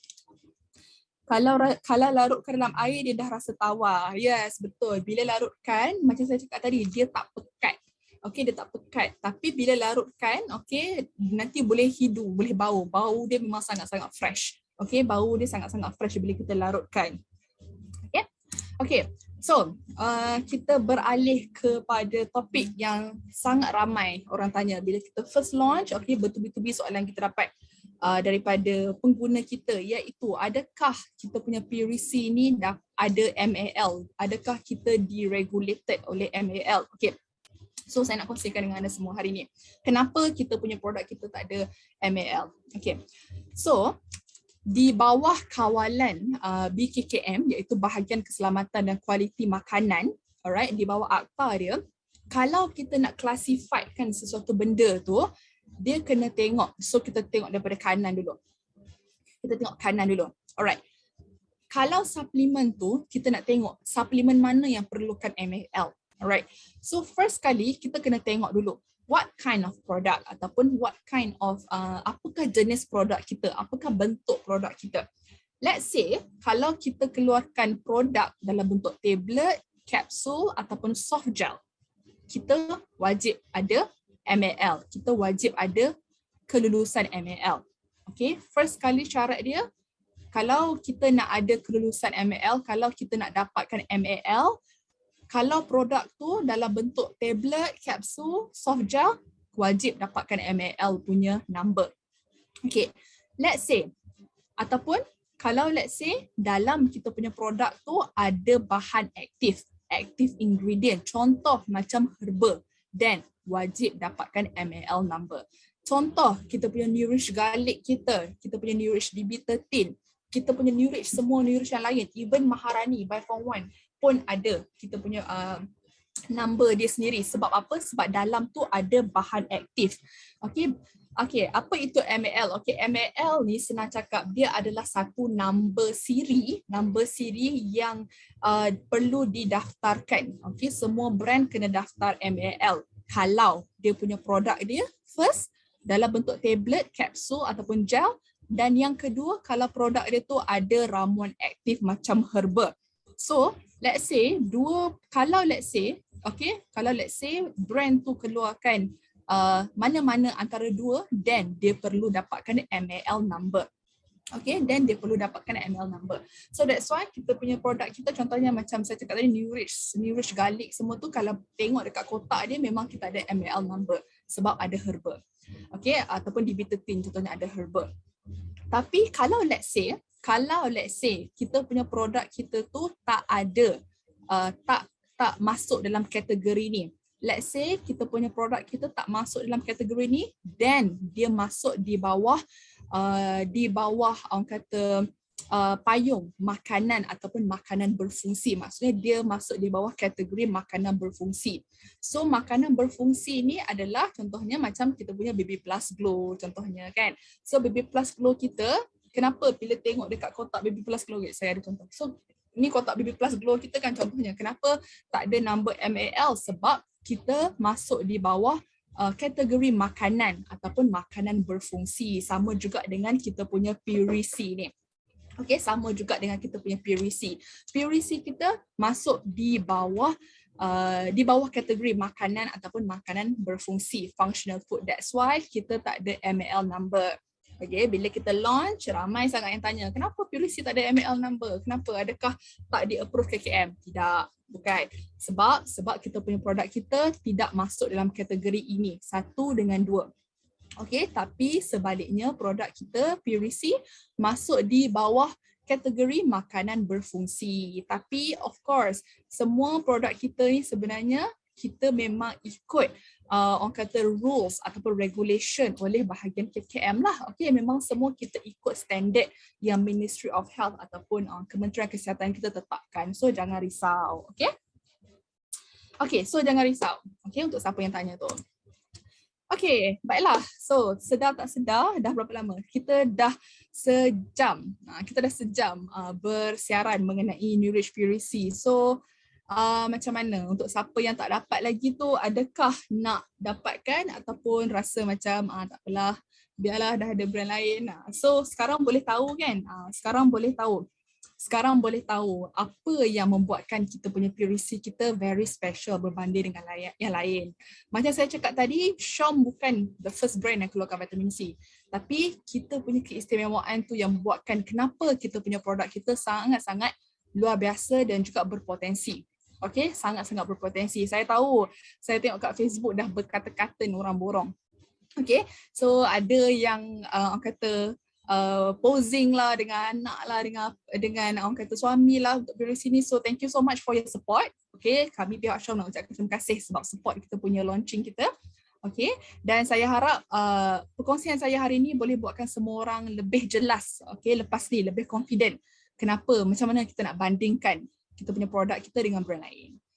Kalau larutkan dalam air, dia dah rasa tawar. Yes, betul. Bila larutkan, macam saya cakap tadi, dia tak pekat. Okay, dia tak pekat. Tapi bila larutkan, okay, nanti boleh hidu, boleh bau. Bau dia memang sangat-sangat fresh. Okay, bau dia sangat-sangat fresh bila kita larutkan. Okay, okay. So, kita beralih kepada topik yang sangat ramai orang tanya. Bila kita first launch, okay, bertubi-tubi soalan kita dapat daripada pengguna kita, iaitu adakah kita punya PUC ni dah ada MAL? Adakah kita deregulated oleh MAL? Okay. So saya nak kongsikan dengan anda semua hari ni. Kenapa kita punya produk kita tak ada MAL? Okay. So di bawah kawalan BKKM, iaitu Bahagian Keselamatan dan Kualiti Makanan, alright, di bawah akta dia, kalau kita nak classifykan sesuatu benda tu, dia kena tengok. So kita tengok daripada kanan dulu. Kita tengok kanan dulu. Alright. Kalau suplemen tu, kita nak tengok suplemen mana yang perlukan MAL. Alright. So first kali kita kena tengok dulu what kind of product ataupun what kind of apakah jenis produk kita, apakah bentuk produk kita. Let's say kalau kita keluarkan produk dalam bentuk tablet, kapsul ataupun soft gel, kita wajib ada MAL. Kita wajib ada kelulusan MAL. Okay, first kali syarat dia, kalau kita nak ada kelulusan MAL, kalau kita nak dapatkan MAL, kalau produk tu dalam bentuk tablet, kapsul, soft gel, wajib dapatkan MAL punya number. Okay, let's say, ataupun kalau let's say dalam kita punya produk tu ada bahan aktif, active ingredient, contoh macam herba, then wajib dapatkan MAL number. Contoh, kita punya Nourish Garlic kita punya Nourish DB13, kita punya Nourish, semua Nourish yang lain, even Maharani, Buy for One, pun ada kita punya number dia sendiri. Sebab apa? Sebab dalam tu ada bahan aktif. Okay, apa itu MAL? Okay, MAL ni senang cakap dia adalah satu number siri yang perlu didaftarkan. Okay, semua brand kena daftar MAL. Kalau dia punya produk dia first dalam bentuk tablet, kapsul ataupun gel, dan yang kedua kalau produk dia tu ada ramuan aktif macam herba. So, let's say kalau let's say brand tu keluarkan mana-mana antara dua, then dia perlu dapatkan MAL number. Okay, then dia perlu dapatkan MAL number. So that's why kita punya produk kita, contohnya macam saya cakap tadi, Nourish Garlic, semua tu kalau tengok dekat kotak dia memang kita ada MAL number. sebab ada herba. Okay, ataupun di betatin contohnya ada herba. Tapi kalau let's say kita punya produk kita tu tak ada, tak masuk dalam kategori ni. Let's say kita punya produk kita tak masuk dalam kategori ni, then dia masuk di bawah orang kata payung makanan ataupun makanan berfungsi. Maksudnya dia masuk di bawah kategori makanan berfungsi. So makanan berfungsi ni adalah contohnya macam kita punya Baby Plus Glow contohnya kan. So Baby Plus Glow kita, kenapa bila tengok dekat kotak Baby Plus Glow, saya ada contoh. So ni kotak Baby Plus Glow kita kan contohnya, kenapa tak ada number MAL? Sebab kita masuk di bawah kategori makanan ataupun makanan berfungsi. Sama juga dengan kita punya Purisi ni. Okay, sama juga dengan kita punya Purisi. Purisi kita masuk di bawah kategori makanan ataupun makanan berfungsi, functional food. That's why kita tak ada MAL number. Okay, bila kita launch, ramai sangat yang tanya, kenapa Purisi tak ada MAL number? Kenapa? Adakah tak di-approve KKM? Tidak, bukan. Sebab kita punya produk kita tidak masuk dalam kategori ini. 1 dengan 2. Okay, tapi sebaliknya produk kita Purisi masuk di bawah kategori makanan berfungsi. Tapi of course, semua produk kita ni sebenarnya kita memang ikut orang kata rules ataupun regulation oleh bahagian KKM lah. Okay, memang semua kita ikut standard yang Ministry of Health ataupun Kementerian Kesihatan kita tetapkan. So jangan risau, okay? Okay, so jangan risau. Okay, untuk siapa yang tanya tu. Okay, baiklah. So, sedar tak sedar, dah berapa lama? Kita dah sejam. Bersiaran mengenai Nourish Purisi. So, macam mana? Untuk siapa yang tak dapat lagi tu, adakah nak dapatkan ataupun rasa macam tak apalah, biarlah dah ada brand lain. So, sekarang boleh tahu kan? Sekarang boleh tahu apa yang membuatkan kita punya Purisi kita very special berbanding dengan yang lain. Macam saya cakap tadi, Shom bukan the first brand yang keluarkan vitamin C. Tapi kita punya keistimewaan tu yang membuatkan kenapa kita punya produk kita sangat-sangat luar biasa dan juga berpotensi. Okay, sangat-sangat berpotensi. Saya tahu, saya tengok kat Facebook dah berkata-kata orang borong. Okay, so ada yang orang kata posing lah dengan anak lah, dengan orang kata suami lah untuk Purisi ni. So thank you so much for your support. Okay, kami pihak Shom nak ucapkan terima kasih sebab support kita punya launching kita. Okay, dan saya harap perkongsian saya hari ni boleh buatkan semua orang lebih jelas, okay, lepas ni lebih confident kenapa, macam mana kita nak bandingkan kita punya produk kita dengan brand lain.